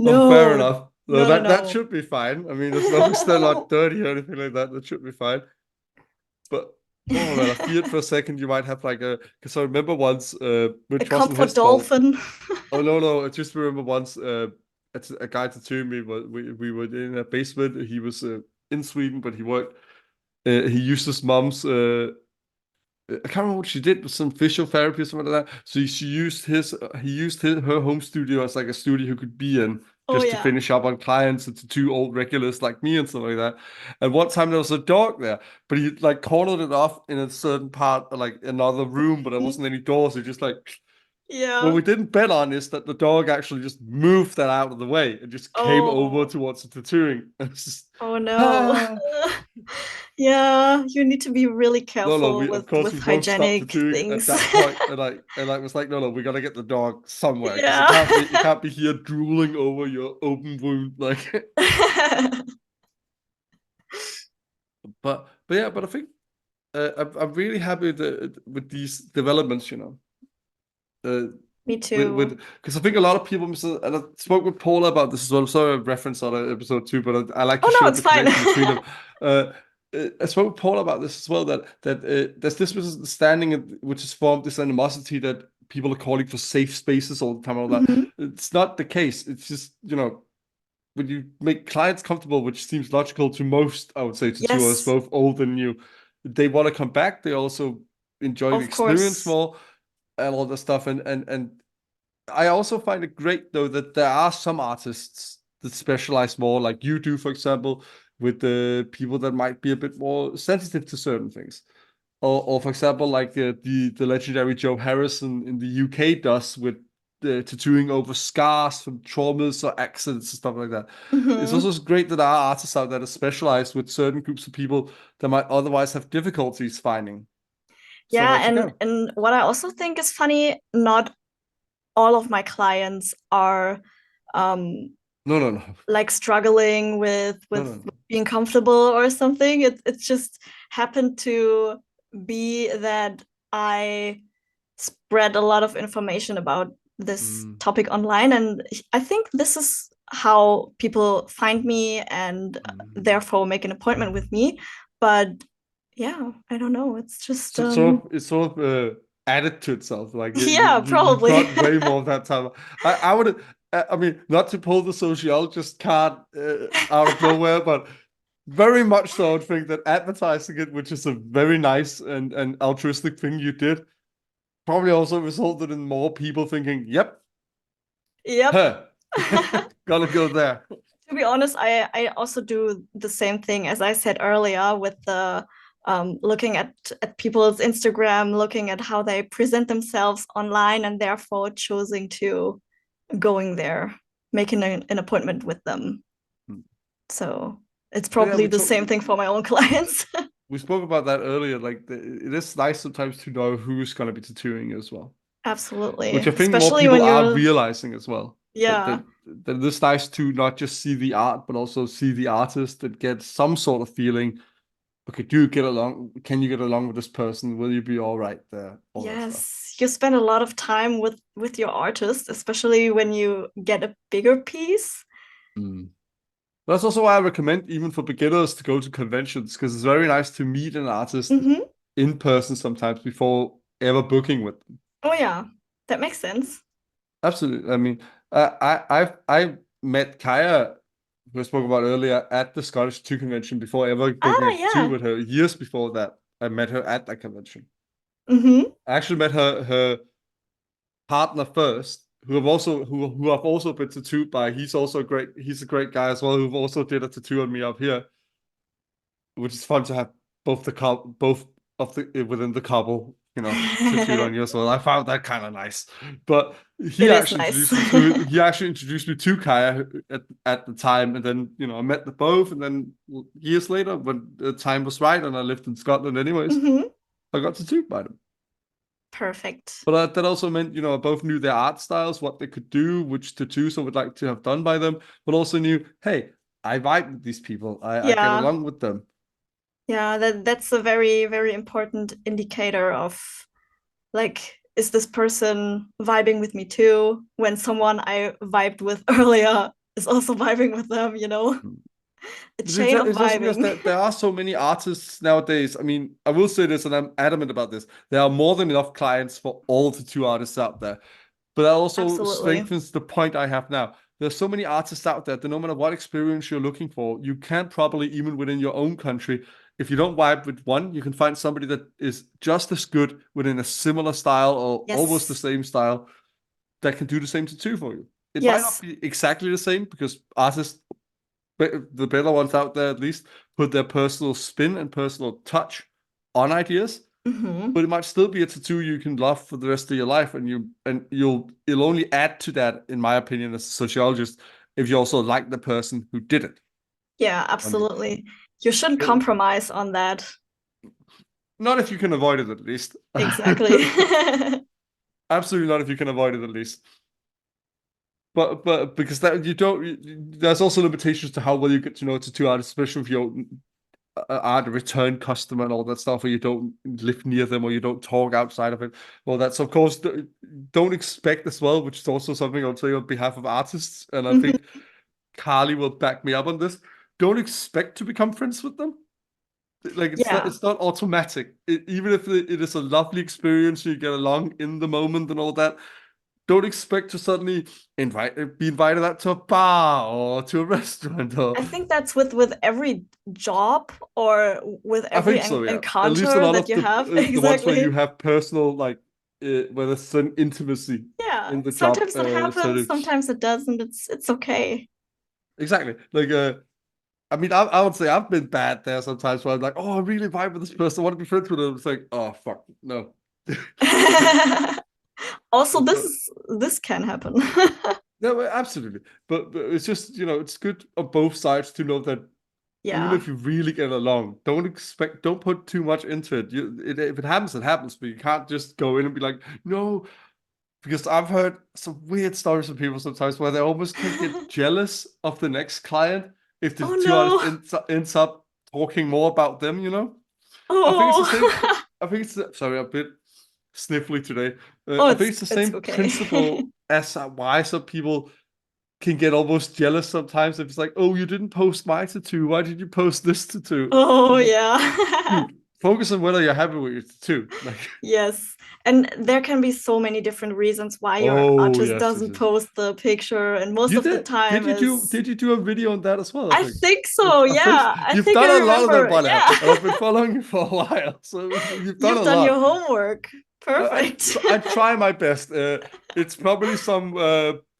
Oh, fair No, enough. No, no, no, that no. should be fine. I mean, as long as they're not dirty or anything like that, that should be fine. But oh man, I feared for a second you might have like because I remember once, A which wasn't comfort his fault. dolphin. Oh no, I just remember once, a guy tattooed me. We were in a basement. He was in Sweden, but he worked. He used his mom's. I can't remember what she did, but some physical therapy or something like that. So she used her home studio as like a studio he could be in Oh just to yeah. finish up on clients and to two old regulars like me and stuff like that. And one time there was a dog there, but he like cornered it off in a certain part, like another room, but there wasn't any doors. He just like what Yeah. we didn't bet on is that the dog actually just moved that out of the way and just came over Oh. towards the tattooing. It's just Oh no. ah. Yeah, you need to be really No, careful we of course we with both stopped hygienic tattooing at things. that point, and I was like, no, we gotta get the dog somewhere because Yeah. it can't be here drooling over your open wound, like. But yeah, but I think I'm really happy with these developments, you know. Uh, Me with too. because I think a lot of people and I spoke with Paula about this as well. Sorry, I referenced on episode 2, but I like to Oh no, show it's the fine. connection between them. I spoke with Paula about this as well. That there's this misunderstanding which has formed this animosity that people are calling for safe spaces all the time. All that Mhm. it's not the case. It's just when you make clients comfortable, which seems logical to most, I would say, to us Yes, both old and new, they want to come back. They also enjoy the of experience course. more and all the stuff. And I also find it great though that there are some artists that specialize more, like you do, for example, with the people that might be a bit more sensitive to certain things. Or for example, like the legendary Joe Harrison in the UK does with the tattooing over scars from traumas or accidents and stuff like that. It's Hmm. also great that there are artists out there that specialize with certain groups of people that might otherwise have difficulties finding Yeah, somewhere to go. and what I also think is funny, not all of my clients are um No, no, no, like struggling no, with no, no. being comfortable or something. It's just happened to be that I spread a lot of information about this Mm, topic online, and I think this is how people find me and mm. therefore make an appointment with me. But yeah, I don't know. It's just So it's sort of added to itself. Like yeah, you probably. brought way more of that time. I would I mean not to pull the sociologist card out of nowhere, but very much so. I would think that advertising it, which is a very nice and altruistic thing you did, probably also resulted in more people thinking, "Yep, Yep. huh, gotta go there." To be honest, I also do the same thing as I said earlier with the looking at people's Instagram, looking at how they present themselves online, and therefore choosing to going there, making an appointment with them. So it's But yeah, probably the same thing for my own clients. we spoke about that earlier. Like it is nice sometimes to know who's gonna be tattooing as well. Absolutely, Which I think more especially people when are you're realizing as well. That yeah. that that it's nice to not just see the art, but also see the artist and get some sort of feeling. Okay, do you get along? Can you get along with this person? Will you be all right there? All that stuff. Yes, you spend a lot of time with your artist, especially when you get a bigger piece. Mm. That's also why I recommend even for beginners to go to conventions because it's very nice to meet an artist Hmm. in person sometimes before ever booking with them. Oh yeah, that makes sense. Absolutely. I mean, I met Kaya, who I spoke about earlier, at the Scottish Tattoo Convention before ever booking Ah a tattoo yeah. with her. Years before that, I met her at that convention. Hmm. I actually met her partner first, who I've also been tattooed by. He's also great. He's a great guy as well, who also did a tattoo on me up here, which is fun to have both of the within the couple, tattooed on you as well. I found that kind of nice. But It is nice. he actually introduced me to Kaya at the time, and then I met the both, and then years later, when the time was right, and I lived in Scotland anyways, Mhm. I got tattooed by them. Perfect. But that also meant, I both knew their art styles, what they could do, which tattoos I would like to have done by them, but also knew, hey, I vibe with these people. I get Yeah. along with them. Yeah, that's a very, very important indicator of like, is this person vibing with me too? When someone I vibed with earlier is also vibing with them, a chain of It's also because vibing. there are so many artists nowadays. I mean, I will say this, and I'm adamant about this. There are more than enough clients for all tattoo artists out there. But that also Absolutely. strengthens the point I have now. There's so many artists out there that no matter what experience you're looking for, you can't probably, even within your own country, if you don't vibe with one, you can find somebody that is just as good within a similar style or almost the Yes. same style that can do the same tattoo for you. It might not Yes. be exactly the same because artists, the better ones out there at least, put their personal spin and personal touch on ideas, Hmm. but it might still be a tattoo you can love for the rest of your life, and it'll only add to that, in my opinion, as a sociologist, if you also like the person who did it Yeah, on you. absolutely. You shouldn't So, compromise on that. not if you can avoid it, at least. Exactly. Absolutely not if you can avoid it, at least. But because that you don't, there's also limitations to how well you get to know a tattoo artist, especially if you're are the return customer and all that stuff, or you don't live near them, or you don't talk outside of it. Well, that's of course don't expect as well, which is also something I'll say on behalf of artists, and I Mhm. think Carlie will back me up on this. Don't expect to become friends with them. Like Yeah. it's not automatic. Even if it is a lovely experience, you get along in the moment and all that. Don't expect to suddenly be invited out to a bar or to a restaurant or I think that's with every job or with I every think so, yeah. At least a encounter lot that of you have. the ones where you Exactly. have personal, like, where there's some intimacy Yeah. in the job Sometimes it happens, setting. sometimes it doesn't. It's okay. Exactly. Like, I mean, I would say I've been bad there sometimes where I'm like, oh, I really vibe with this person. I want to be friends with them. It's like, oh, fuck, no. Like, Also, but this can happen. no, absolutely. But it's just, it's good on both sides to know that even Yeah. if you really get along, don't put too much into it. If it happens, it happens. But you can't just go in and be like, no, because I've heard some weird stories from people sometimes where they almost can get jealous of the next client if the Oh two artists no. ends up talking more about them. I think it's the Oh. same. I think sorry, I'm a bit sniffly today. Oh, I think it's the it's same okay. principle as why some people can get almost jealous sometimes if it's like, oh, you didn't post my tattoo. Why did you post this tattoo? Oh It's like, yeah. dude, focus on whether you're happy with your tattoo. Like, Yes. And there can be so many different reasons why your oh artist yes, doesn't yes. post the picture, and most You of the did? Did time you do? is Did you do a video on that as well? I I think. think so. I think Yeah. I you've think done I a lot of them remember. by now, Yeah. and I've been following you for a while, so you've done You've a done your lot. homework. Perfect. I try my best. It's probably some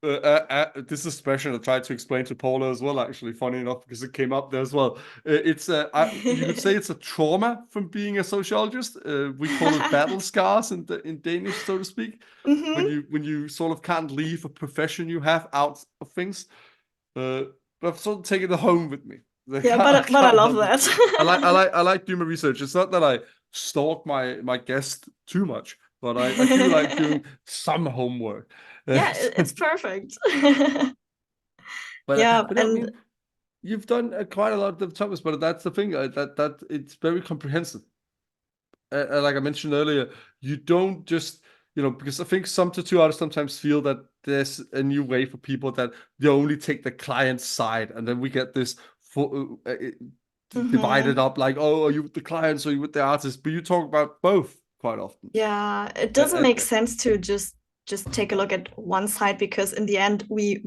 this expression I tried to explain to Paula as well. Actually, funny enough, because it came up there as well. You could say it's a trauma from being a sociologist. We call it battle scars in Danish, so to speak. Hmm. When you sort of can't leave a profession you have out of things. Uh, but I've sort of taken it home with me. Yeah, I but I can't love help it. that. I like doing my research. It's not that I stalk my guest too much, but I do like doing some homework. Yeah, it's perfect. Yeah, But I and mean, you've done quite a lot of the topics, but that's the thing that it's very comprehensive. Like I mentioned earlier, you don't just because I think some tattoo artists sometimes feel that there's a new way for people that they only take the client's side, and then we get this divided mhm. up like, oh, are you with the clients or are you with the artist? But you talk about both quite often. Yeah, it And, doesn't make sense to just take a look at one side, because in the end we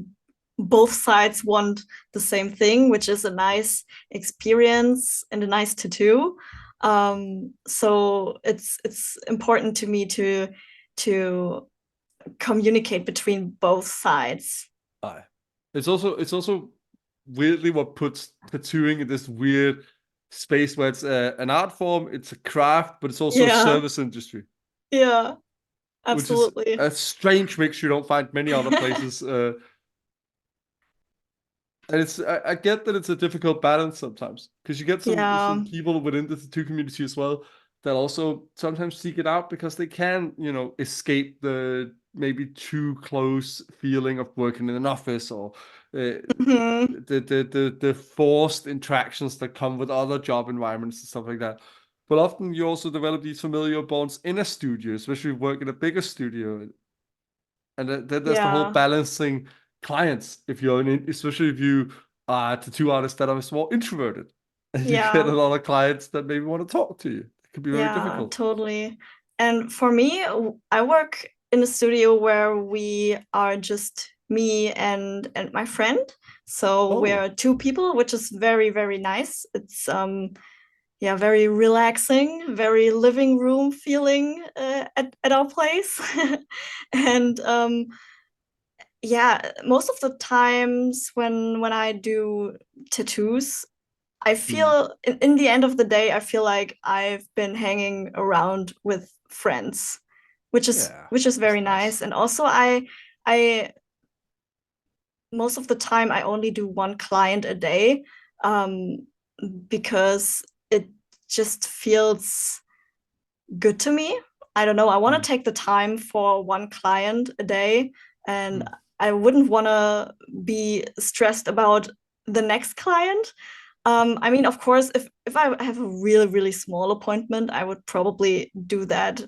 both sides want the same thing, which is a nice experience and a nice tattoo. So it's important to me to communicate between both sides. it's also weirdly what puts tattooing in this weird space where it's an art form, it's a craft, but it's also a Yeah. service industry, Yeah. which is Absolutely. a strange mix you don't find many other places. And I get that it's a difficult balance sometimes because you get some Yeah. people within the tattoo community as well that also sometimes seek it out because they can, escape the maybe too close feeling of working in an office or Mhm. the forced interactions that come with other job environments and stuff like that. But often you also develop these familiar bonds in a studio, especially if you work in a bigger studio. And then there's the whole Yeah. balancing clients. If you're especially if you are a tattoo artist that are more introverted, and you get a Yeah. lot of clients that maybe want to talk to you. It can be very Yeah, difficult. totally. And for me, I work in a studio where we are just me and my friend. So Oh, we're two people, which is very, very nice. It's yeah, very relaxing, very living room feeling at our place. And yeah, most of the times when I do tattoos, I mm, feel in the end of the day, I feel like I've been hanging around with friends, yeah, which is that's very nice. nice. And also I most of the time I only do one client a day, um, because it just feels good to me. I don't know. I want to Mm, take the time for one client a day, and mm. I wouldn't want to be stressed about the next client. I mean, of course, if I have a really, really small appointment, I would probably do that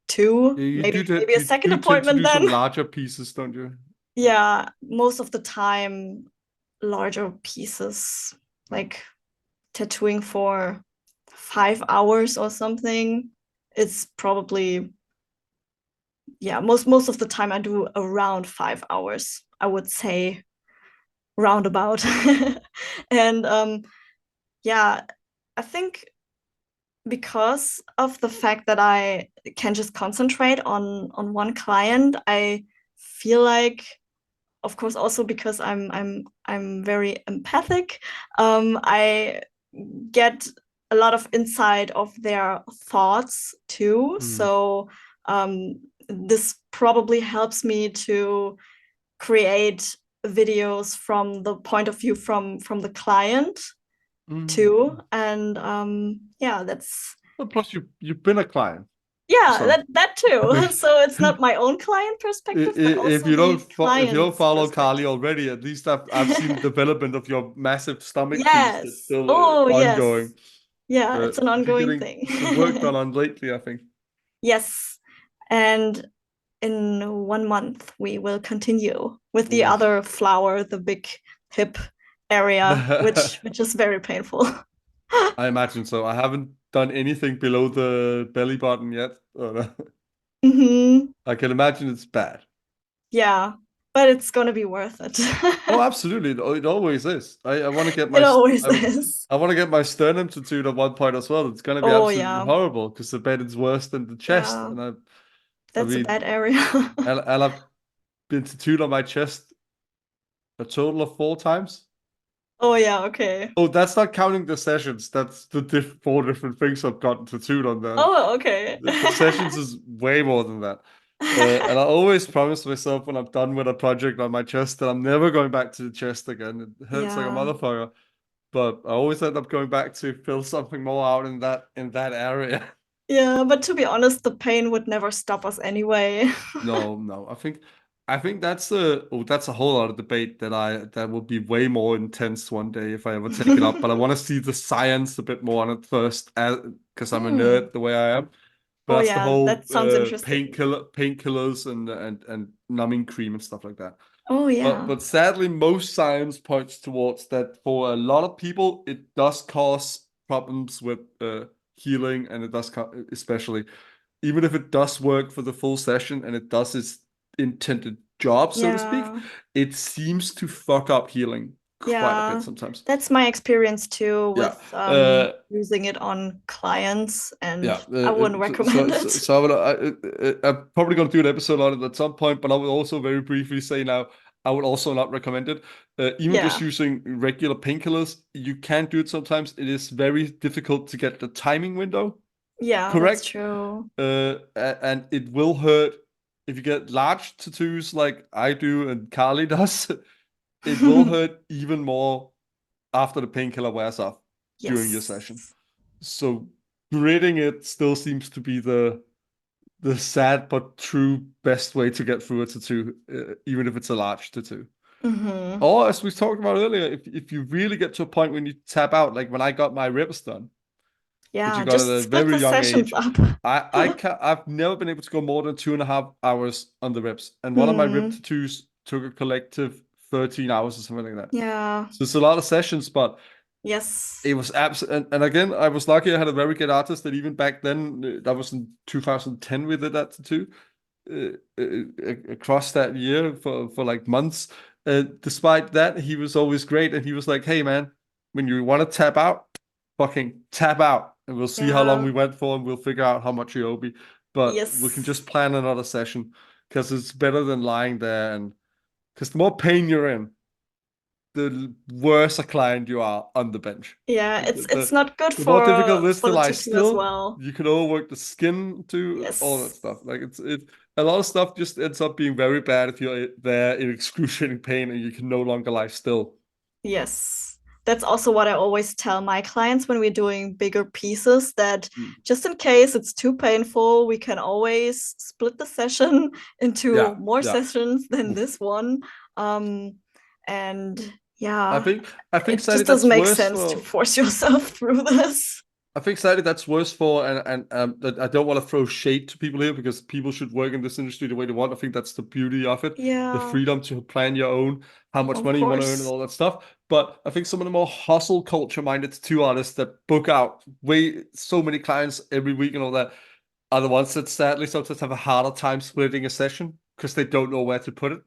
too. Yeah, Maybe a you second do tend to appointment do some then. larger pieces, don't you? Yeah, most of the time, larger pieces, like tattooing for 5 hours or something. It's probably, yeah, most of the time I do around 5 hours, I would say, roundabout. And yeah, I think because of the fact that I can just concentrate on one client, I feel like, of course, also because I'm very empathic, I get a lot of insight of their thoughts too. Mm, So um, this probably helps me to create videos from the point of view from the client too. mm. And yeah, that's Well, plus you've been a client, yeah, so that I too. think So it's not my own client perspective, but if also you don't the if you don't client's follow Carlie perspective. already, at least I've seen the development of your massive stomach piece that's Yes. still Oh, yes. ongoing. Yeah, it's an You're ongoing getting thing. some work done on lately, I think. Yes. And in 1 month, we will continue with the Oof. other flower, the big hip area, which is very painful. I imagine so. I haven't done anything below the belly button yet. Hmm. I can imagine it's bad. Yeah, but it's gonna be worth it. Oh, absolutely. It always is. I want to get It always I, is. I want to get my sternum tattooed at one point as well. It's going to be Oh, absolutely yeah. horrible because I bet it's worse than the chest. Yeah, I that's a mean, bad area. and I've been tattooed on my chest a total of 4 times. Oh, yeah, okay. Oh, that's not counting the sessions. That's the 4 different things I've gotten tattooed on there. Oh, okay. The sessions is way more than that. And I always promise myself when I'm done with a project on my chest that I'm never going back to the chest again. It hurts like a Yeah. motherfucker. But I always end up going back to fill something more out in that area. Yeah, but to be honest, the pain would never stop us anyway. No, no. I think that's a whole other debate that would be way more intense one day if I ever take it up. But I want to see the science a bit more on it first, because I'm a Hmm. nerd the way I am. But Oh that's the yeah, whole that sounds interesting. painkillers and numbing cream and stuff like that. Oh yeah. But sadly, most science points towards that for a lot of people, it does cause problems with healing, and it does especially even if it does work for the full session and it does its intended job, so to speak, Yeah. it seems to fuck up healing quite a bit Yeah. sometimes. That's my experience too Yeah. with Uh, using it on clients, Yeah, and I wouldn't recommend it. I'm probably going to do an episode on it at some point, but I will also very briefly say now, I would also not recommend it. Even just Yeah. using regular painkillers, you can do it sometimes. It is very difficult to get the timing window Yeah, that's correct. true. And it will hurt if you get large tattoos like I do and Carlie does. It will hurt even more after the painkiller wears off during your session. Yes. So gritting it still seems to be the sad but true best way to get through a tattoo, even if it's a large tattoo. Hmm. Or as we talked about earlier, if you really get to a point when you tap out, like when I got my ribs done, which you Yeah, got at just a split very the young sessions age, up. I've never been able to go more than 2.5 hours on the ribs, and one of my rib Hmm. tattoos took a collective 13 hours or something like that. Yeah. So it's a lot of sessions, but Yes. it was absolutely. And again, I was lucky. I had a very good artist that even back then, that was in 2010, we did that tattoo across that year for like months. Despite that, he was always great, and he was like, "Hey, man, when you want to tap out, fucking tap out, and we'll see how long Yeah. we went for, and we'll figure out how much you owe me. But we can Yes. just plan another session because it's better than lying there, and because the more pain you're in, the worse a client you are on the bench. Yeah, it's The, not good the more difficult it is for to the lie tattoo as still, well. you can overwork the skin to all that Yes. stuff. Like it a lot of stuff just ends up being very bad if you're there in excruciating pain and you can no longer lie still. Yes. That's also what I always tell my clients when we're doing bigger pieces, that Mm. just in case it's too painful, we can always split the session into Yeah, more yeah. sessions than Oof. this one. Um, and I yeah, think I think it sadly just doesn't that's make worse sense to for force yourself through this. I think sadly that's worse for, and that I don't want to throw shade to people here because people should work in this industry the way they want. I think that's the beauty of it, the Yeah, freedom to plan your own, how much of money you want to earn, and course. all that stuff. But I think some of the more hustle culture minded tattoo artists that book out way so many clients every week and all that are the ones that sadly sometimes have a harder time splitting a session because they don't know where to put it,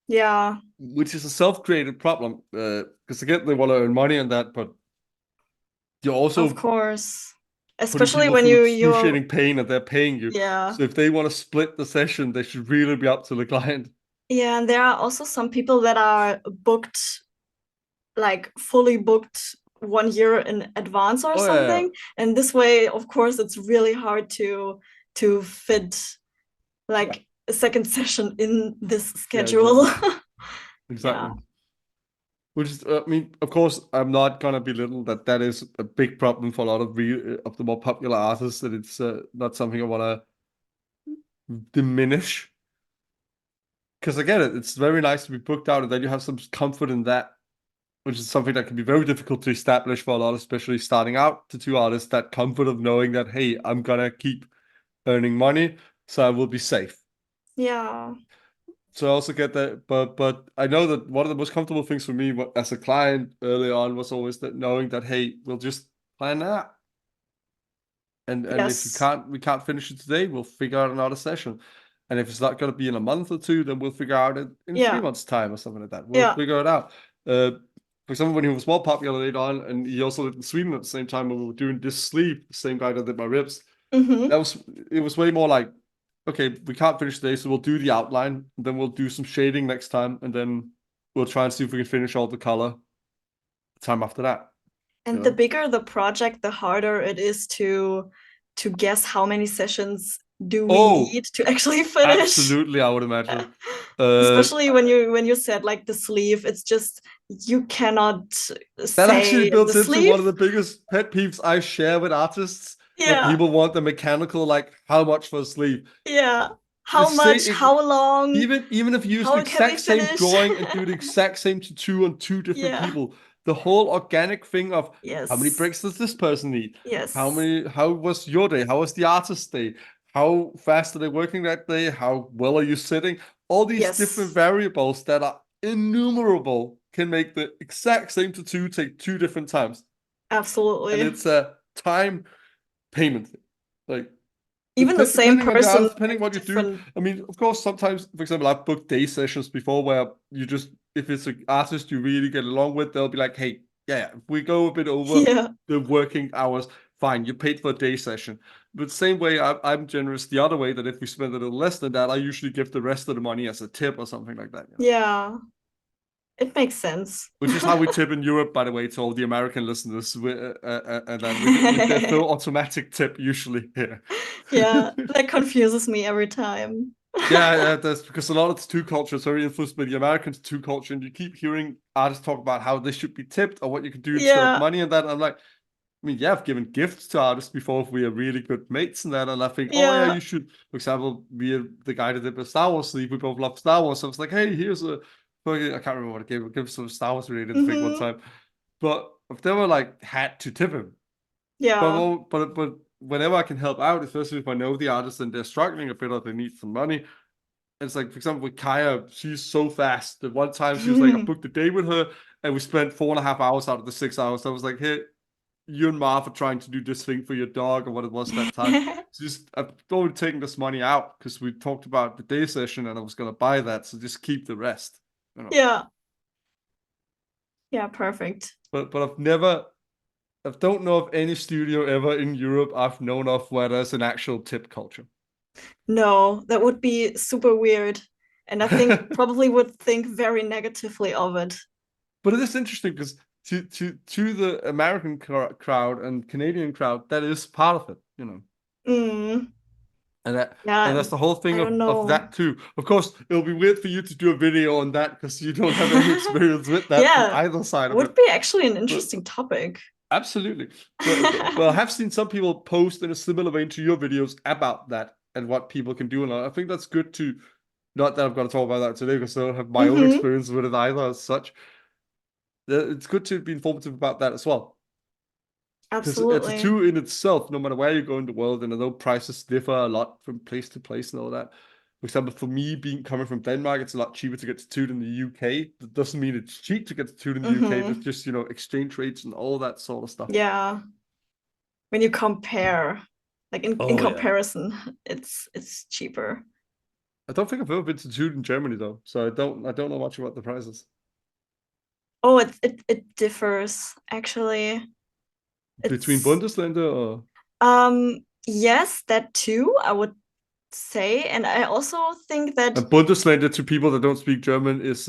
Yeah, which is a self-created problem. Because again, they want to earn money on that, but you're of also course. putting Especially people when through you're excruciating pain and they're paying you. yeah. So if they want to split the session, they should really be up to the client. Yeah, and there are also some people that are booked, like fully booked 1 year in advance or Oh yeah, something. And this way, of course, it's really hard to fit yeah, like a second session in this yeah, schedule. exactly, Yeah. exactly. Which is, I mean, of course, I'm not gonna belittle that. That is a big problem for a lot of of the more popular artists. That it's not something I want to diminish. Because again, it's very nice to be booked out, and then you have some comfort in that, which is something that can be very difficult to establish for a lot, especially starting out tattoo artists. That comfort of knowing that, hey, I'm gonna keep earning money, so I will be safe. Yeah. So I also get that, but I know that one of the most comfortable things for me as a client early on was always that knowing that, hey, we'll just plan that, and if you Yes. can't, we can't finish it today, we'll figure out another session. And if it's not going to be in a month or two, then we'll figure out it in three Yeah. months' time or something like that. We'll Yeah. figure it out. For example, when he was more popular later on, and he also lived in Sweden at the same time when we were doing this sleeve, the same guy that did my ribs, that Hmm. was it was way more like, okay, we can't finish today, so we'll do the outline, and then we'll do some shading next time, and then we'll try and see if we can finish all the color the time after that, you And the know? bigger the project, the harder it is to guess how many sessions do we Oh, need to actually finish. absolutely, I would imagine. Uh, Especially when you said like the sleeve, it's just you cannot that actually say the builds into one sleeve. of the biggest pet peeves I share with artists when Yeah, people want the mechanical, like how much for a sleeve. yeah. How Just say much, how long, even if you use the how can we exact same finish? drawing and do the exact same tattoo on two different Yeah. people, the whole organic thing of how many Yes. breaks does this person need? Yes. How was your day? How was the artist's day? How fast are they working that day? How well are you sitting? All these different Yes. variables that are innumerable can make the exact same tattoo take two different times. And Absolutely. it's a time payment thing. Like Even the same depending on the person artist, depending might on be what you do. different. I mean, of course, sometimes, for example, I've booked day sessions before where you just, if it's an artist you really get along with, they'll be like, hey, yeah, if we go a bit over Yeah. the working hours, fine, you paid for a day session. But same way, I'm generous the other way, that if we spend a little less than that, I usually give the rest of the money as a tip or something like that. Yeah, it makes sense. Which is how we tip in Europe, by the way, to all the American listeners. And then there's no automatic tip usually here. Yeah, that confuses me every time. Yeah, that's because a lot of tattoo culture is very influenced by the American tattoo culture, and you keep hearing artists talk about how they should be tipped or what you can do instead of Yeah, money and that. I'm like, I mean, yeah, I've given gifts to artists before if we are really good mates and that, and I think, oh yeah, yeah, you should. For example, the guy that did the Star Wars sleeve, we both love Star Wars. So I was like, hey, here's a fucking, I can't remember what I gave. I gave some Star Wars related thing one hmm time, but I've never like had to tip him. yeah, But whenever I can help out, especially if I know the artist and they're struggling a bit or they need some money. It's like, for example, with Kaya, she's so fast. The one time she was like, I booked a day with her and we spent 4.5 hours out of the 6 hours. I was like, hey, you and Marv are trying to do this thing for your dog or what it was that time. So just, I've already taken this money out because we talked about the day session and I was going to buy that. So just keep the rest, you know. yeah, yeah, perfect. But I don't know of any studio ever in Europe I've known of where there's an actual tip culture. No, that would be super weird. And I think probably would think very negatively of it. But it is interesting because to the American crowd and Canadian crowd, that is part of it, you know. Mm, And that and yeah, that's the whole thing I don't of know. that too. Of course, it'll be weird for you to do a video on that because you don't have any experience with that from Yeah, either side of it. would be actually an But interesting topic. absolutely. But I have seen some people post in a similar vein to your videos about that and what people can do. And I think that's good to, not that I'm going to talk about that today because I don't have my own Hmm experience with it either as such. It's good to be informative about that as well. Because a Absolutely. tattoo in itself, no matter where you go in the world, and I know prices differ a lot from place to place and all that. For example, for me being coming from Denmark, it's a lot cheaper to get tattooed in the UK. That doesn't mean it's cheap to get tattooed in the UK. That's hmm just, exchange rates and all that sort of stuff. Yeah, when you compare, like in Oh yeah. comparison, it's cheaper. I don't think I've ever been tattooed in Germany though, so I don't know much about the prices. Oh, it differs actually. Between It's Bundesländer or yes, that too, I would say. And I also think that and Bundesländer to people that don't speak German is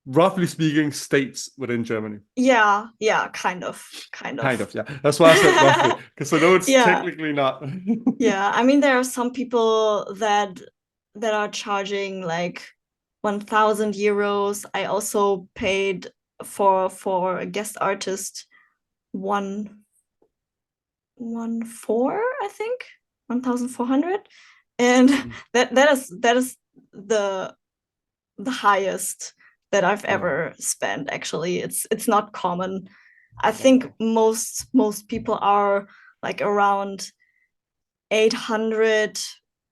roughly speaking states within Germany. yeah, kind of, kind Kind of. of, yeah. That's why I said roughly, because I know it's Yeah, technically not. yeah. I mean, there are some people that are charging like 1,000 euros. I also paid for a guest artist one 1,400, I think, 1,400, and that is the highest that I've Yeah. ever spent. Actually, it's not common. I think Wow. most people are like around 800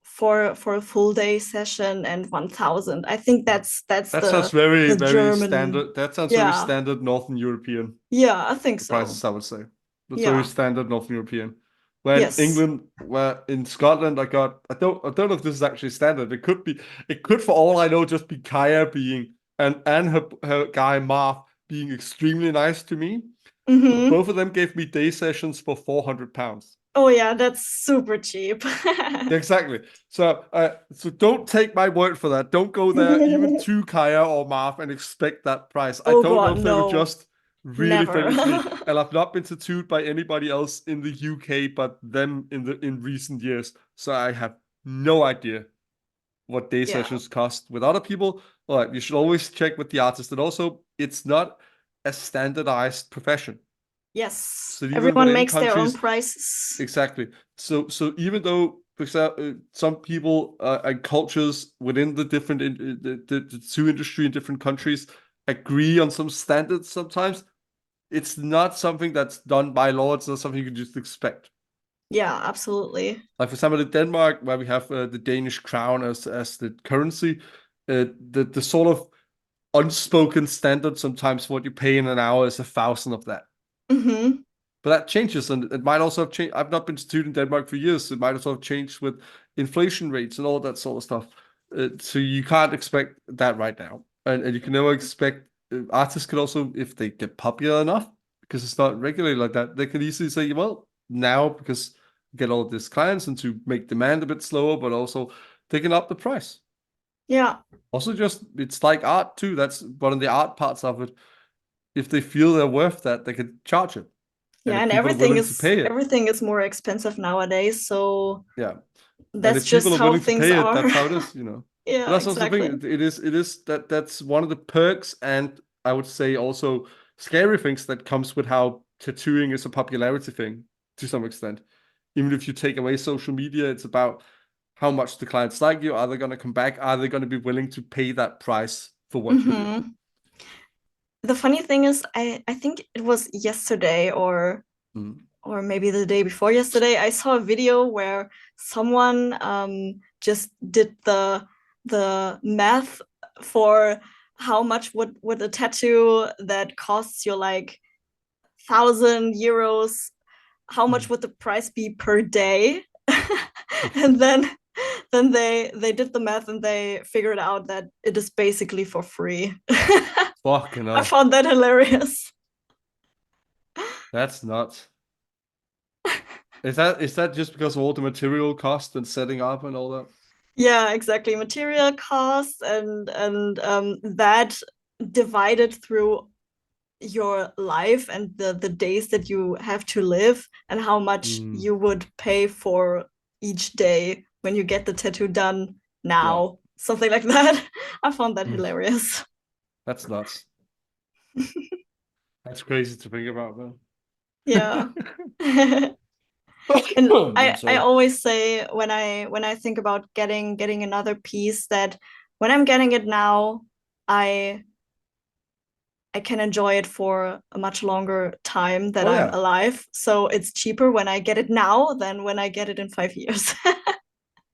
for a full day session and 1,000. I think that's That sounds the very, the very German. standard. That sounds very Yeah, standard Northern European, yeah, I think the so. prices, I would say. That's very Yeah, standard Northern European. When yes. England, where in Scotland, I don't know if this is actually standard. It could for all I know just be Kaya being and her guy Marv being extremely nice to me. But Mm-hmm. both of them gave me day sessions for £400. Oh yeah, that's super cheap. Exactly. So don't take my word for that. Don't go there even to Kaya or Marv and expect that price. I Oh don't know God, if they were no, just really never. famous me, and I've not been tattooed by anybody else in the UK but them in recent years. So I have no idea what day Yeah. sessions cost with other people. Well, you should always check with the artist, and also it's not a standardized profession. Yes. So even Everyone within makes their own countries, prices. exactly. So even though, for example, some people and cultures within the different the two industry in different countries agree on some standards sometimes, it's not something that's done by law. It's not something you can just expect. Yeah, absolutely. Like for example, in Denmark, where we have the Danish crown as the currency, the sort of unspoken standard sometimes what you pay in an hour is 1,000 of that. Mm-hmm. But that changes, and it might also have changed. I've not been to student in Denmark for years. So it might also have changed with inflation rates and all that sort of stuff. So you can't expect that right now, and you can never expect artists could also, if they get popular enough, because it's not regulated like that, they could easily say, well, now because you get all these clients and to make demand a bit slower, but also taking up the price. Yeah. Also, just it's like art too. That's one of the art parts of it. If they feel they're worth that, they can charge it. And Yeah, if and people are willing to pay it, everything is more expensive nowadays, so yeah. And that's if people just are how willing to things pay it, are. that's how it is, you know. But Yeah, that's also the exactly. thing. It is that's one of the perks, and I would say also scary things that comes with how tattooing is a popularity thing to some extent. Even if you take away social media, it's about how much the clients like you. Are they going to come back? Are they going to be willing to pay that price for what you do? The funny thing is, I think it was yesterday Mm. or maybe the day before yesterday, I saw a video where someone just did the math for how much would a tattoo that costs you like 1,000 euros, how much Mm. would the price be per day? And then they did the math and they figured out that it is basically for free. Fucking I hell. found that hilarious. That's nuts. Is that just because of all the material cost and setting up and all that? Yeah, exactly. Material costs and that divided through your life and the days that you have to live and how much Mm. you would pay for each day when you get the tattoo done Yeah. now. Something like that. I found that Mm. hilarious. That's nuts. That's crazy to think about, Yeah. man. And I'm I sorry. always say when I think about getting another piece that when I'm getting it now, I I can enjoy it for a much longer time that Oh I'm yeah. alive. So it's cheaper when I get it now than when I get it in 5 years.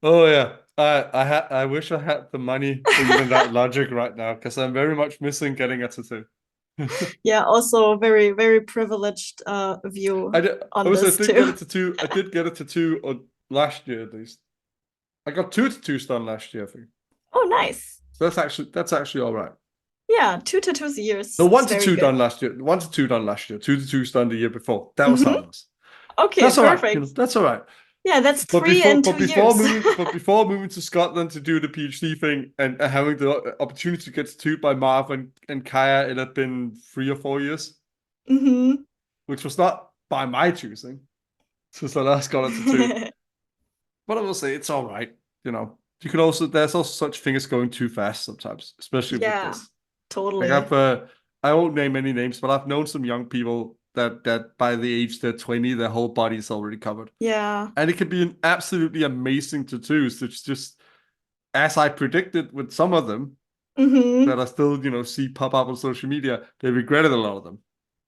Oh yeah. I wish I had the money for even that logic right now because I'm very much missing getting a tattoo. Yeah, also very, very privileged view I on was I this did get a too. tattoo. I did get a tattoo on last year at least. I got two tattoos done last year, I think. Oh, nice. So that's actually all right. Yeah, 2 tattoos a year No, is one very tattoo good. done last year. One tattoo done last year. Two tattoos done the year before. That was Hmm. harmless. Okay, That's all right. perfect. That's all right. Yeah, that's But three before, and but two before years. moving, but before moving to Scotland to do the PhD thing and having the opportunity to get tattooed by Marv and Kaya, it had been 3 or 4 years, Hmm. which was not by my choosing. Since I last got a tattoo, but I will say it's all right. You know, you can also there's also such thing as going too fast sometimes, especially with Yeah, this. Like totally. I won't name any names, but I've known some young people that by the age they're 20, their whole body is already covered. Yeah. And it can be an absolutely amazing tattoos. It's just as I predicted with some of them Hmm. that I still, see pop up on social media, they regretted a lot of them.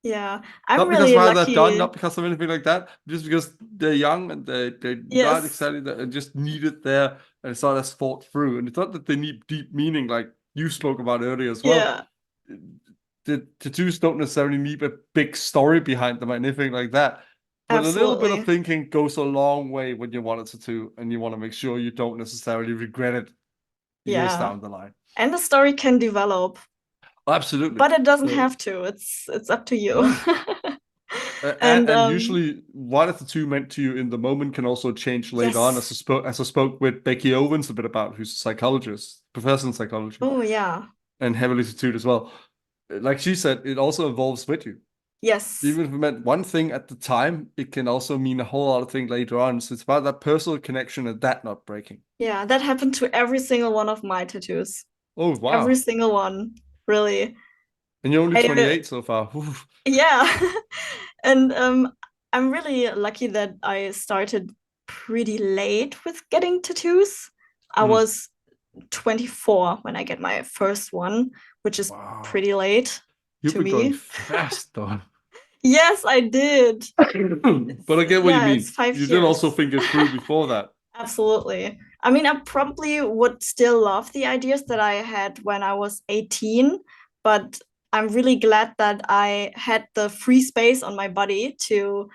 Yeah. I'm Not because of really how they're done, lucky. not because of anything like that, just because they're young and they're not Yes. excited and just need it there and it's not as thought through. And it's not that they need deep meaning like you spoke about earlier as well. Yeah, The tattoos don't necessarily need a big story behind them or anything like that. But a little bit of absolutely. thinking goes a long way when you want a tattoo and you want to make sure you don't necessarily regret it years Yeah. down the line. And the story can develop, Absolutely. but it doesn't So have to. It's up to you. no. And, And and usually what a tattoo meant to you in the moment can also change later on, yes. as I spoke with Becky Owens a bit about, who's a psychologist, professor in psychology, Oh yeah. and heavily tattooed as well. Like she said, it also evolves with you. Yes. Even if it meant one thing at the time, it can also mean a whole other thing later on. So it's about that personal connection and that not breaking. Yeah, that happened to every single one of my tattoos. Oh, Every wow. single one, really. And you're only I 28 so far. Oof. yeah. And I'm really lucky that I started pretty late with getting tattoos. I Mm. was 24 when I get my first one, which is Wow. pretty late You've to been going me. fast, though. Yes, I did. But I get what you Yeah, it's mean. five You did also years. think it through before that. Absolutely. I mean, I probably would still love the ideas that I had when I was 18, but I'm really glad that I had the free space on my body to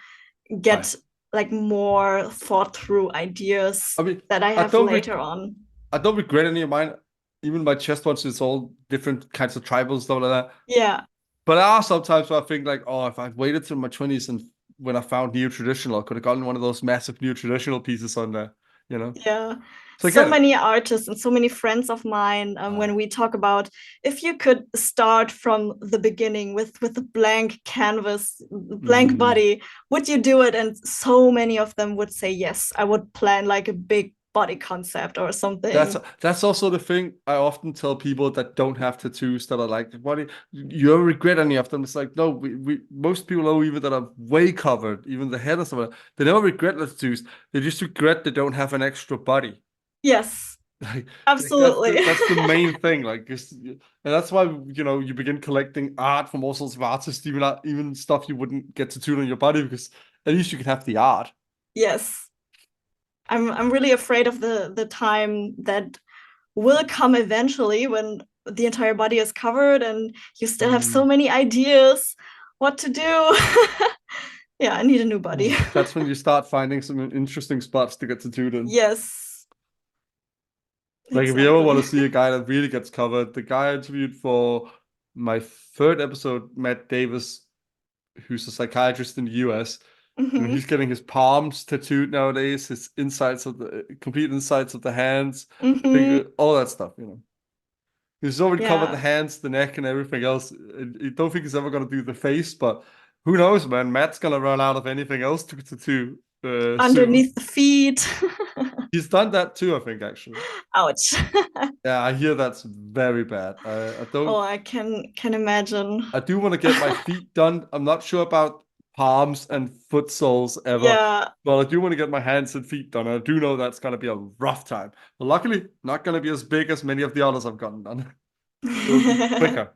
Right. get like more thought through ideas I mean, that I I have don't later on. I don't regret any of mine. Even my chest ones, it's all different kinds of tribal stuff like that. Yeah. But there are sometimes where I think like, oh, if I'd waited till my 20s and when I found neo-traditional. I could have gotten one of those massive neo-traditional pieces on there, you know? Yeah. So I So get it. many artists and so many friends of mine, when we talk about if you could start from the beginning with a blank canvas, blank Mm. body, would you do it? And so many of them would say yes, I would plan like a big body concept or That's something. that's also the thing I often tell people that don't have tattoos that are like, what do you ever regret any of them? It's like, no, we most people know even that are way covered, even the head or something. They never regret the tattoos. They just regret they don't have an extra body. Yes, Like that's absolutely. the main thing. Like, and that's why you begin collecting art from all sorts of artists, even stuff you wouldn't get tattooed on your body because at least you can have the art. Yes. I'm really afraid of the time that will come eventually when the entire body is covered and you still have so Mm. many ideas what to do. Yeah, I need a new body. That's when you start finding some interesting spots to get tattooed in. Yes, Like if you ever want exactly. to see a guy that really gets covered, the guy I interviewed for my third episode, Matt Davis, who's a psychiatrist in the US, he's Hmm. getting his palms tattooed nowadays, his insides of the complete insides of the hands, Hmm. finger, all that stuff. He's already covered the Yeah, hands, the neck, and everything else. I don't think he's ever gonna do the face, but who knows, man? Matt's gonna run out of anything else to tattoo soon. underneath the feet. He's done that too, I think, actually. Ouch. Yeah, I hear that's very bad. I Oh, don't. I can imagine. I do want to get my feet done. I'm not sure about palms and foot soles ever, Yeah. but I do want to get my hands and feet done. I do know that's gonna be a rough time. But luckily, not gonna be as big as many of the others I've gotten done. It'll be quicker.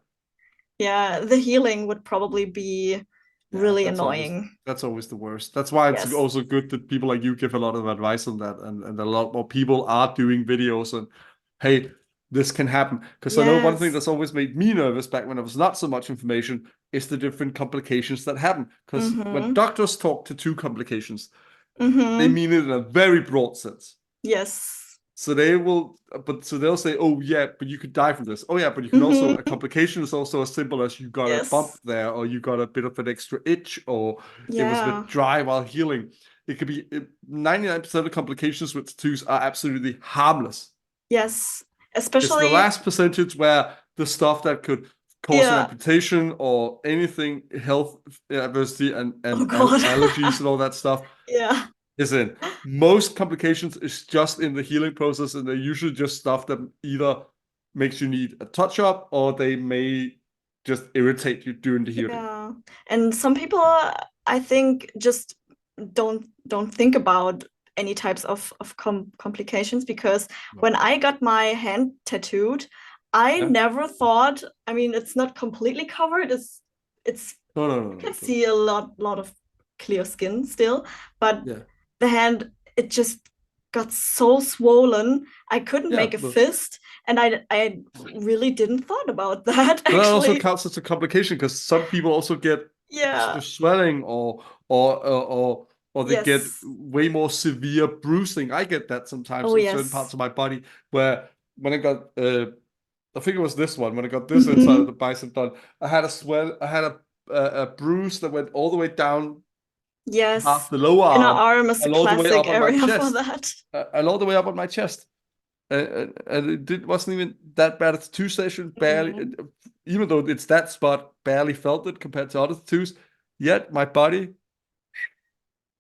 Yeah, the healing would probably be Yeah, really annoying. that's always the worst. That's why it's Yes. also good that people like you give a lot of advice on that, and a lot more people are doing videos on, hey, this can happen. Because I know one thing Yes. that's always made me nervous back when there was not so much information is the different complications that happen. Because when Mm-hmm. doctors talk to two complications, they Mm-hmm. mean it in a very broad sense. Yes. So they'll say, oh yeah, but you could die from this. Oh yeah, but you can also, a Mm-hmm. complication is also as simple as you got a bump Yes. there, or you got a bit of an extra itch, or it was a bit Yeah. dry while healing. It could be 99% of complications with tattoos are absolutely harmless. Yes. It's the Especially, last percentage where the stuff that could cause an yeah. amputation or anything health adversity Oh and God. allergies and all that stuff Yeah. is in. Most complications is just in the healing process, and they're usually just stuff that either makes you need a touch up or they may just irritate you during the healing. Yeah. And some people, I think, just don't think about any types of complications because No. when I got my hand tattooed, I Yeah. never thought, I mean, it's not completely covered. It's No, no, no, you no. can see a lot of clear skin still, but Yeah. the hand, it just got so swollen. I couldn't Yeah. make a fist, and I really didn't thought about that But that also actually. counts as a complication because some people also get extra Yeah. swelling or they get Yes. way more severe bruising. I get that sometimes Oh in certain parts yes. of my body where when I got I think it was this one when I got this inside of Hmm. the bicep done, I had a bruise that went all the way down half Yes. the lower Inner arm arm is a and all the way classic up on my area for chest, that. and all the way up on my chest. And wasn't even that bad. It's two session barely, Mhm. even though it's that spot, barely felt it compared to other tattoos. Yet my body,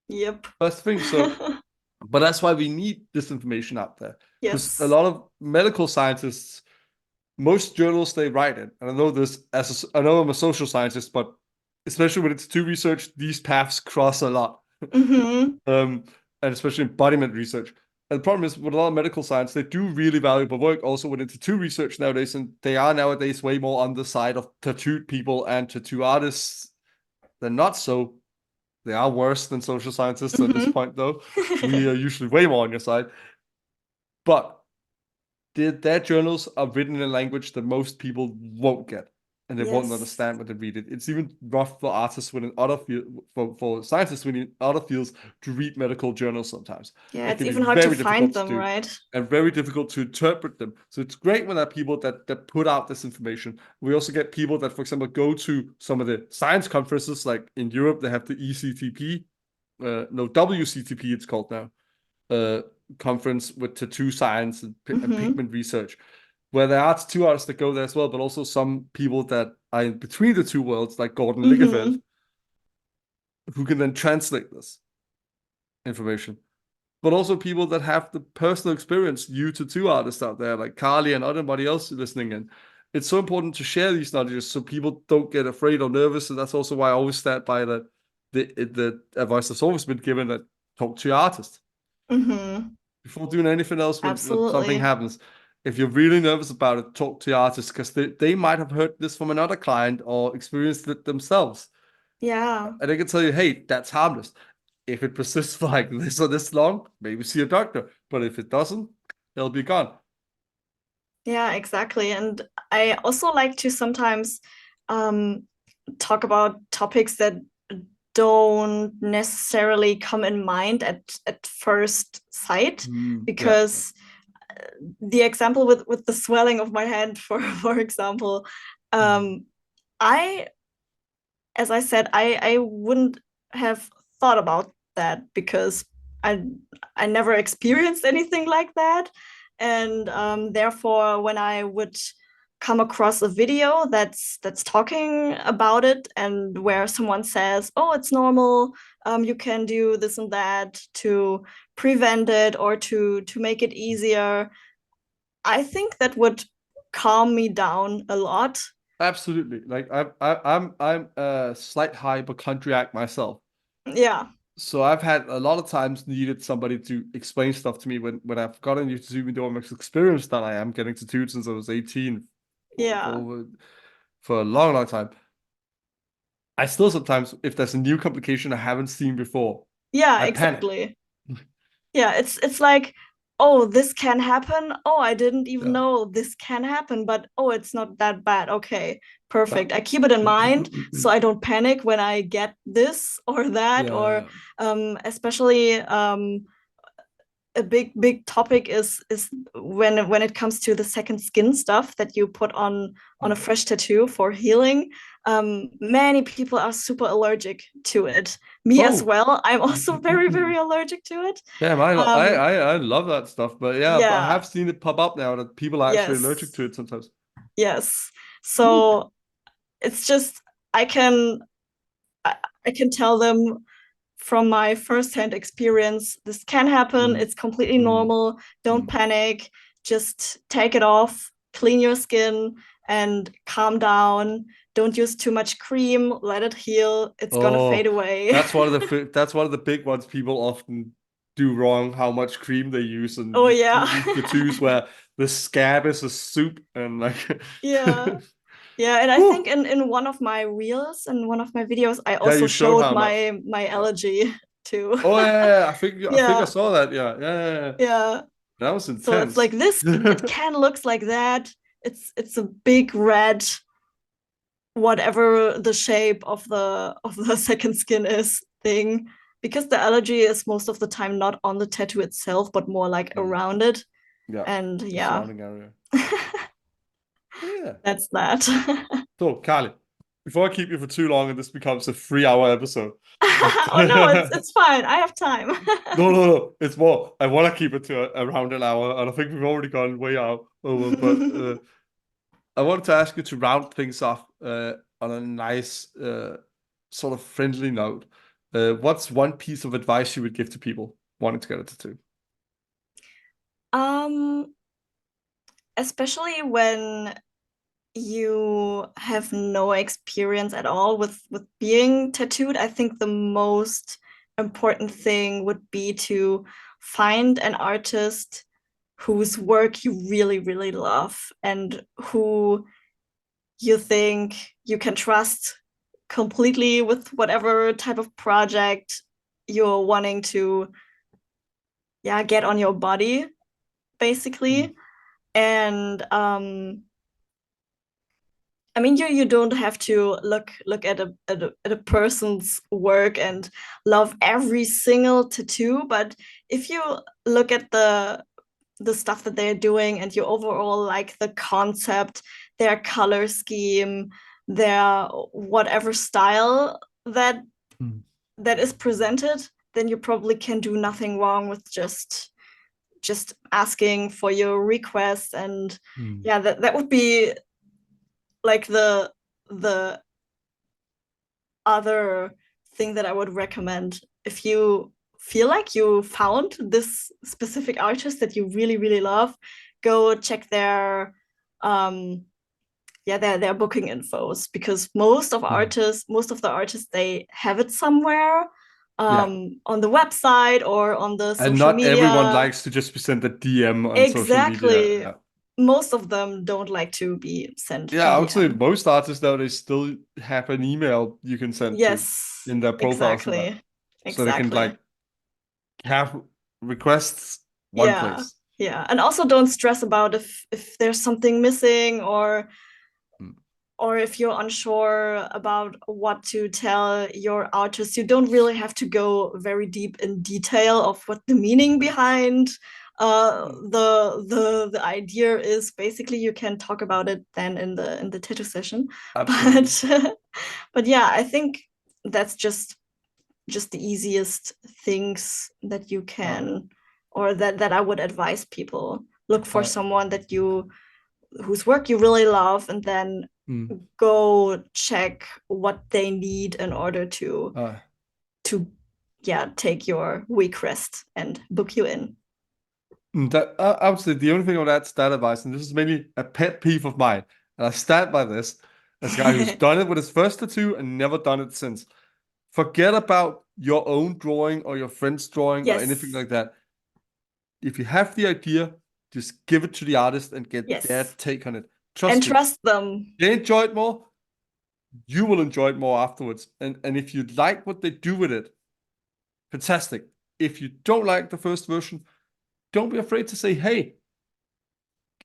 Yep. first thing. So, but that's why we need this information out there because a Yes. lot of medical scientists, most journals they write it, and I know this I know I'm a social scientist, but especially when it's to research, these paths cross a lot. Hmm. um, and especially embodiment research. And the problem is with a lot of medical science, they do really valuable work also with tattoo research nowadays, and they are nowadays way more on the side of tattooed people and tattoo artists than not so. They are worse than social scientists at this Hmm. point, though. We are usually way more on your side. But their journals are written in a language that most people won't get. and they won't Yes. understand when they read it. It's even rough for artists within other field, for scientists within other fields to read medical journals sometimes. Yeah, It it's can be even hard to very find difficult to them, do right? and very difficult to interpret them. So it's great when there are people that put out this information. We also get people that, for example, go to some of the science conferences, like in Europe, they have the ECTP, no, WCTP it's called now, uh, conference with tattoo science and Mm-hmm. pigment research, where there are tattoo artists that go there as well, but also some people that are in between the two worlds, like Gordon Liggefeld, Mm-hmm. who can then translate this information. But also people that have the personal experience, you tattoo artists out there, like Carlie and everybody else listening in. It's so important to share these knowledges so people don't get afraid or nervous. And that's also why I always stand by the advice that's always been given, that talk to your artist Mm-hmm. before doing anything else when something Absolutely. happens. If you're really nervous about it, talk to your artist, because they might have heard this from another client or experienced it themselves. Yeah. And they can tell you, hey, that's harmless. If it persists for like this or this long, maybe see a doctor. But if it doesn't, it'll be gone. Yeah, exactly. And I also like to sometimes um, talk about topics that don't necessarily come in mind at first sight, Yeah. because the example with the swelling of my hand, for example, um, I, as I said, I wouldn't have thought about that because I I never experienced anything like that, and therefore when I would come across a video that's talking about it, and where someone says, "Oh, it's normal. You can do this and that to prevent it or to make it easier," I think that would calm me down a lot. Absolutely. Like I'm a slight hypochondriac myself. Yeah, So I've had a lot of times needed somebody to explain stuff to me when I've gotten used to, even though I'm as experienced than I am getting tattooed since I was 18 for, yeah, for, for a long, long time. I still sometimes, if there's a new complication I haven't seen before, yeah, I panic. exactly. Yeah, it's like, oh, this can happen. Oh, I didn't even Yeah. know this can happen, but oh, it's not that bad. Okay, Yeah. perfect. I keep it in mind so I don't panic when I get this or that, or Yeah. especially a big topic is when it comes to the second skin stuff that you put on a fresh tattoo for healing. Many people are super allergic to it, me as Oh. well. I'm also very allergic to it. Damn, I, lo- um I love that stuff. But yeah, but I yeah, have seen it pop up now that people are actually allergic yes, to it sometimes. yes. Ooh. So it's just, i can i, I can tell them from my firsthand experience, this can happen. Mm, It's completely mm, normal. Don't mm. panic. Just take it off, clean your skin, and calm down. Don't use too much cream. Let it heal. It's gonna fade Oh, away. that's one of the big ones people often do wrong, how much cream they use, and Oh you see yeah. these tattoos where the scab is a soup and like Yeah. Yeah, and I think Whew. in one of my reels and one of my videos, I Yeah, also you showed showed how much. my Yeah. allergy too. Oh yeah, I think I Yeah, saw that. Yeah, yeah. yeah. That was So it's like intense. this, it can looks like that. It's a big red, whatever the shape of the second skin is thing, because the allergy is most of the time not on the tattoo itself, but more like Mm, around it. yeah, And the yeah, surrounding area. Yeah. that's that. So, Carlie, before I keep you for too long and this becomes a 3 hour episode. Oh no, it's fine. I have time. No, no, no. It's more. I want to keep it to around an hour, and I think we've already gone way out over. But I wanted to ask you to round things off on a nice, sort of friendly note. What's one piece of advice you would give to people wanting to get a tattoo? um, Especially when you have no experience at all with being tattooed, I think the most important thing would be to find an artist whose work you really love, and who you think you can trust completely with whatever type of project you're wanting to, yeah, get on your body, Mm. basically. And I mean, you don't have to look at a person's work and love every single tattoo, but if you look at the stuff that they're doing and you overall like the concept, their color scheme, their whatever style that is presented, then you probably can do nothing wrong with just asking for your request. And yeah, that would be like the other thing that I would recommend. If you feel like you found this specific artist that you really, really love, go check their their booking infos, because most of the artists, they have it somewhere Yeah. on the website or on the And social not everyone media. likes to just be sent a DM on social media. Exactly. Yeah. Most of them don't like to be sent Yeah, I would say DM. most artists nowadays still have an email you can send to Yes, in their profiles and that. exactly. So they can Exactly. like have requests one Yeah. place. Yeah. And also don't stress about if there's something missing, Mm. or if you're unsure about what to tell your artist. You don't really have to go very deep in detail of what the meaning behind the idea is. Basically, you can talk about it then in the tattoo session. Absolutely. But but yeah, I think that's just the easiest things that you Uh, can, or that I would advise people. Look for uh, someone that you whose work you really love, and then mm, go check what they need in order uh, to yeah, take your week rest and book you in. that I would say the only thing I would add to that advice, and this is maybe a pet peeve of mine, and I stand by this as a guy who's done it with his first tattoo and never done it since. Forget about your own drawing or your friend's drawing or anything Yes. like that. If you have the idea, just give it to the artist and get their Yes. take on it. And Trust me, trust them. they enjoy it more, you will enjoy it more afterwards. And if you like what they do with it, fantastic. If you don't like the first version, don't be afraid to say, "Hey,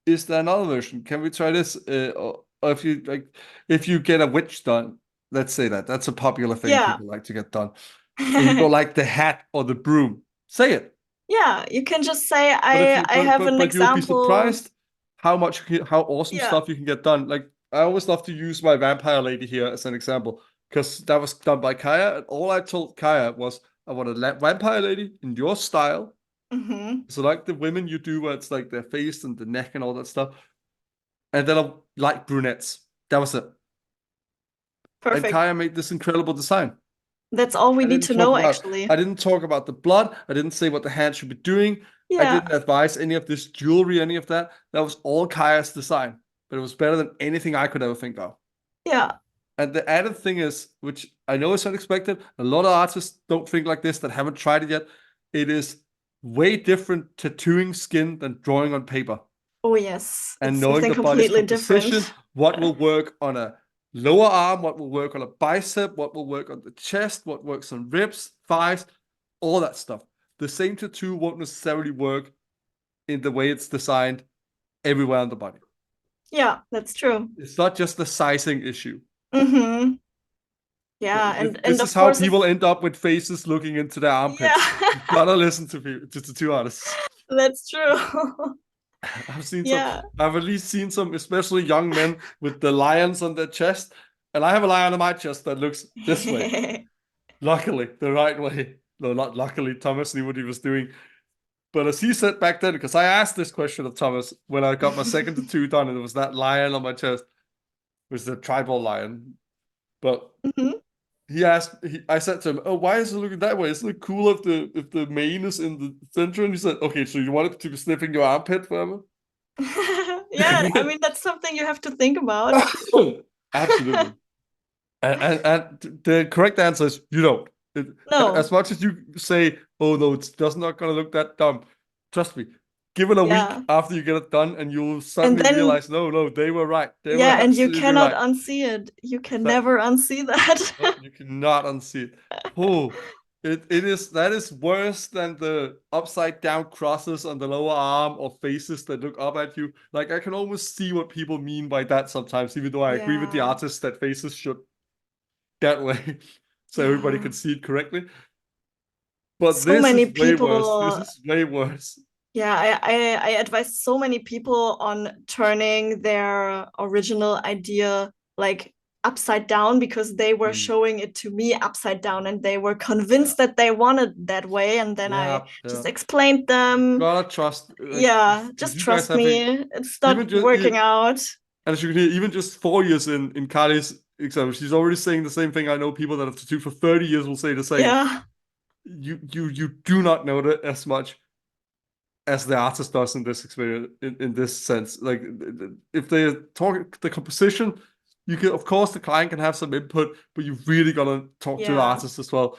is there another version? Can we try this?" Or if you like, if you get a witch done, let's say that's a popular thing Yeah. people like to get done, and you don't like the hat or the broom, say it. Yeah, you can just say But if you I have an but you'll be example. surprised how much how awesome Yeah. stuff you can get done. Like I always love to use my vampire lady here as an example because that was done by Kaya, and all I told Kaya was I want a vampire lady in your style. Hmm. So like the women you do where it's like their face and the neck and all that stuff. And then I like brunettes. That was it. And Perfect. Kaya made this incredible design. That's all we I need didn't to talk know, about actually. I didn't talk about the blood. I didn't say what the hand should be doing. I Yeah. didn't advise any of this jewelry, any of that. That was all Kaya's design. But it was better than anything I could ever think of. Yeah. And the added thing is, which I know is unexpected, a lot of artists don't think like this that haven't tried it yet. It is way different tattooing skin than drawing on paper. Oh, yes. And It's knowing something the body's completely composition, different. what will work on a lower arm, what will work on a bicep, what will work on the chest, what works on ribs, thighs, all that stuff. The same tattoo won't necessarily work in the way it's designed everywhere on the body. Yeah, that's true. It's not just the sizing issue. Hmm. Yeah, and This is of how course, if people end up with faces looking into their armpits. yeah, You gotta listen to tattoo artists. that's true. I've seen some. Yeah. I've at least seen some, especially young men with the lions on their chest, and I have a lion on my chest that looks this way. Luckily, the right way. No, not luckily. Thomas knew what he was doing. But as he said back then, because I asked this question of Thomas when I got my second tattoo done, and it was that lion on my chest, it was the tribal lion. But Mhm. I said to him, "Oh, why is it looking that way? Isn't it cool if the mane is in the center?" And he said, "Okay, so you want it to be sniffing your armpit forever?" Yeah, I mean, that's something you have to think about. Absolutely. And the correct answer is you don't. As No. much as you say, "Oh no, it's just not gonna look that dumb," trust me. Give it a week Yeah. after you get it done, and you'll And suddenly then, realize, no, they were right. They were yeah, and you absolutely cannot right. unsee it. You can Exactly. never unsee that. No, you cannot unsee it. Oh. It is that is worse than the upside down crosses on the lower arm or faces that look up at you. Like I can almost see what people mean by that sometimes, even though I agree with the Yeah. artist that faces should that way, so everybody Yeah. can see it correctly. But So this many is way worse. This people. is way worse. Yeah, I advise so many people on turning their original idea like upside down because they were Mm, showing it to me upside down and they were yeah, convinced that they wanted that way. And then I yeah, just yeah. explained You them, gotta trust, like, yeah, because just you guys trust have me. It's not even just working out. as you can hear, even just 4 years in Carlie's example, she's already saying the same thing. I know people that have tattooed for 30 years will say the same. Yeah. You do not know that as much as the artist does in this experience, in this sense. Like if they talk the composition, you can, of course, the client can have some input, but you really gotta talk to the Yeah. artist as well.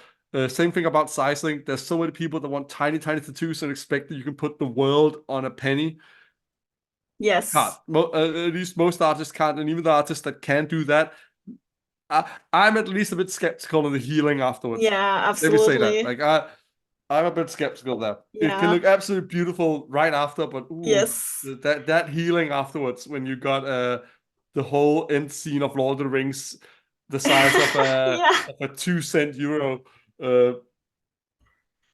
Same thing about sizing. There's so many people that want tiny, tiny tattoos and expect that you can put the world on a penny. Can't. Yes. At least most artists can't, and even the artists that can do that, I'm at least a bit skeptical of the healing afterwards. Yeah, Let me say that. absolutely. Like I'm a bit skeptical of that. It can Yeah. look absolutely beautiful right after, but ooh, Yes. that healing afterwards when you got the whole end scene of Lord of the Rings the size Yeah. of a 2 cent euro. Uh,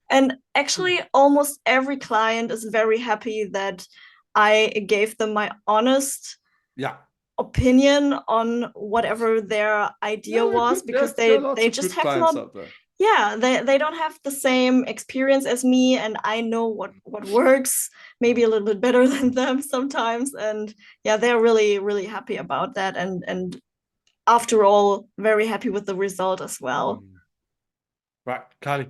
And actually, almost every client is very happy that I gave them my honest yeah. opinion on whatever their Yeah, idea was because there are lots they of just good have clients not, out there. yeah, they don't have the same experience as me, and I know what works maybe a little bit better than them sometimes. And yeah, they're really happy about that, and after all, very happy with the result as well. Mm. Right, Carly.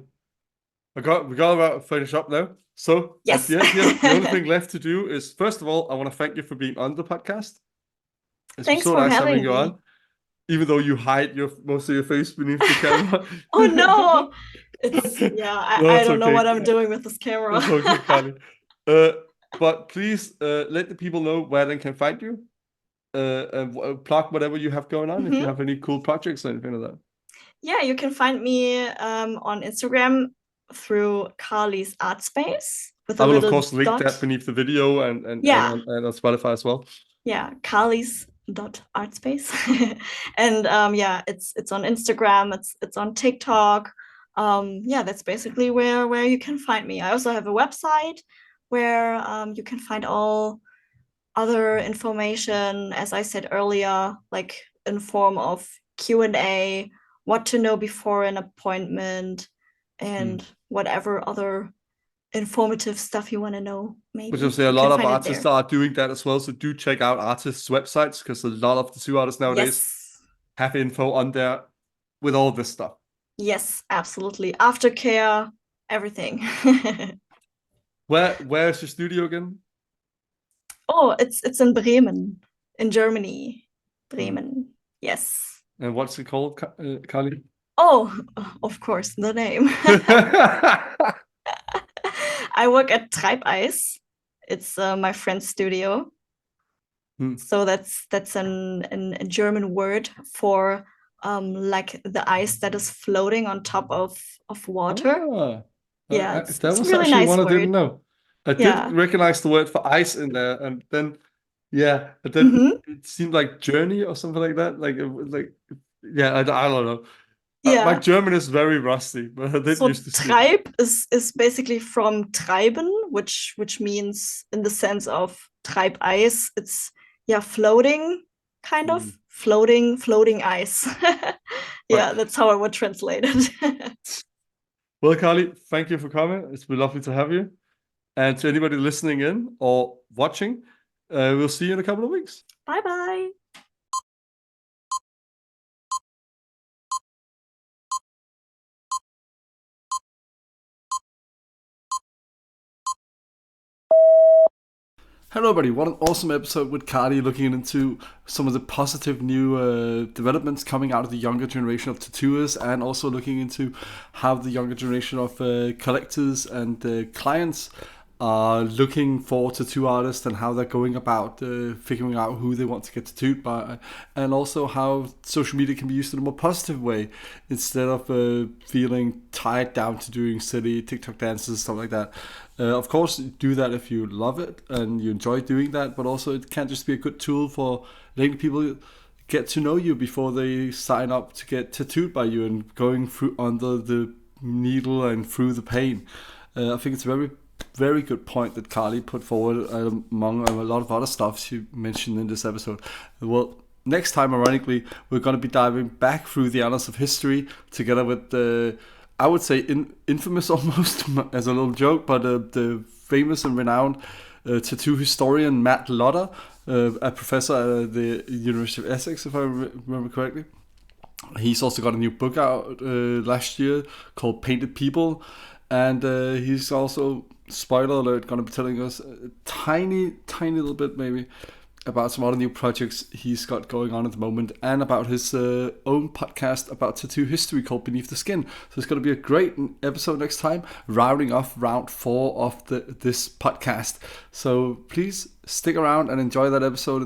We got about to finish up now. So at Yes. the end here, the only thing left to do is first of all, I want to thank you for being on the podcast. It's been Thanks so for nice having having you me. on, even though you hide your most of your face beneath the camera. Oh no, it's, yeah, No, I it's don't know what okay. I'm doing with this camera. It's okay, Carly. Uh, but please let the people know where they can find you. And plug whatever you have going on if you Mhm. have any cool projects or anything like that. Yeah, you can find me on Instagram through Carlie's Art Space with I a will of little course link dot. that beneath the video Yeah, and on Spotify as well. yeah, Carlie's dot art space. And yeah, it's on Instagram, it's on TikTok. Yeah, that's basically where you can find me. I also have a website where you can find all other information, as I said earlier, like in form of Q&A, what to know before an appointment, Hmm. and whatever other informative stuff you want to know, Which I maybe say a you can lot of find it artists there. are doing that as well. So do check out artists' websites because a lot of the two artists nowadays Yes, have info on there with all this stuff. yes, absolutely. Aftercare, everything. Where's your studio again? Oh, it's in Bremen, in Germany. Hmm. Bremen. Yes. And what's it called, Carly? Oh, of course, the name. I work at Treib. It's my friend's studio. Hmm. So that's a German word for like the ice that is floating on top of water. Ah, Yeah, that it's a was really actually nice one I didn't word. know. I did Yeah. recognize the word for ice in there, and then yeah, and then Hmm. it seemed like journey or something like that. Like it was like yeah, I don't know. My Yeah. German is very rusty, but I did So used to speak. Treib is basically from treiben, which means in the sense of treib ice. It's, yeah, floating, kind of Hmm. floating ice. Right. Yeah, that's how I would translate it. Well, Carly, thank you for coming. It's been lovely to have you. And to anybody listening in or watching, we'll see you in a couple of weeks. Bye bye. Hello, everybody. What an awesome episode with Cardi looking into some of the positive new developments coming out of the younger generation of tattooers and also looking into how the younger generation of collectors and clients are looking for tattoo artists and how they're going about figuring out who they want to get tattooed by, and also how social media can be used in a more positive way instead of feeling tied down to doing silly TikTok dances and stuff like that. Of course, do that if you love it and you enjoy doing that, but also it can just be a good tool for letting people get to know you before they sign up to get tattooed by you and going through under the needle and through the pain. I think it's a very good point that Carlie put forward among a lot of other stuff she mentioned in this episode. Well, next time, ironically, we're going to be diving back through the annals of history together with I would say infamous almost as a little joke, but the famous and renowned tattoo historian Matt Lotter, a professor at the University of Essex, if I remember correctly. He's also got a new book out last year called Painted People, and he's also, spoiler alert, going to be telling us a tiny little bit maybe about some other new projects he's got going on at the moment, and about his own podcast about tattoo history called Beneath the Skin. So it's going to be a great episode next time, rounding off round 4 of this podcast. So please stick around and enjoy that episode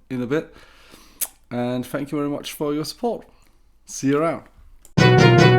in a bit. And thank you very much for your support. See you around.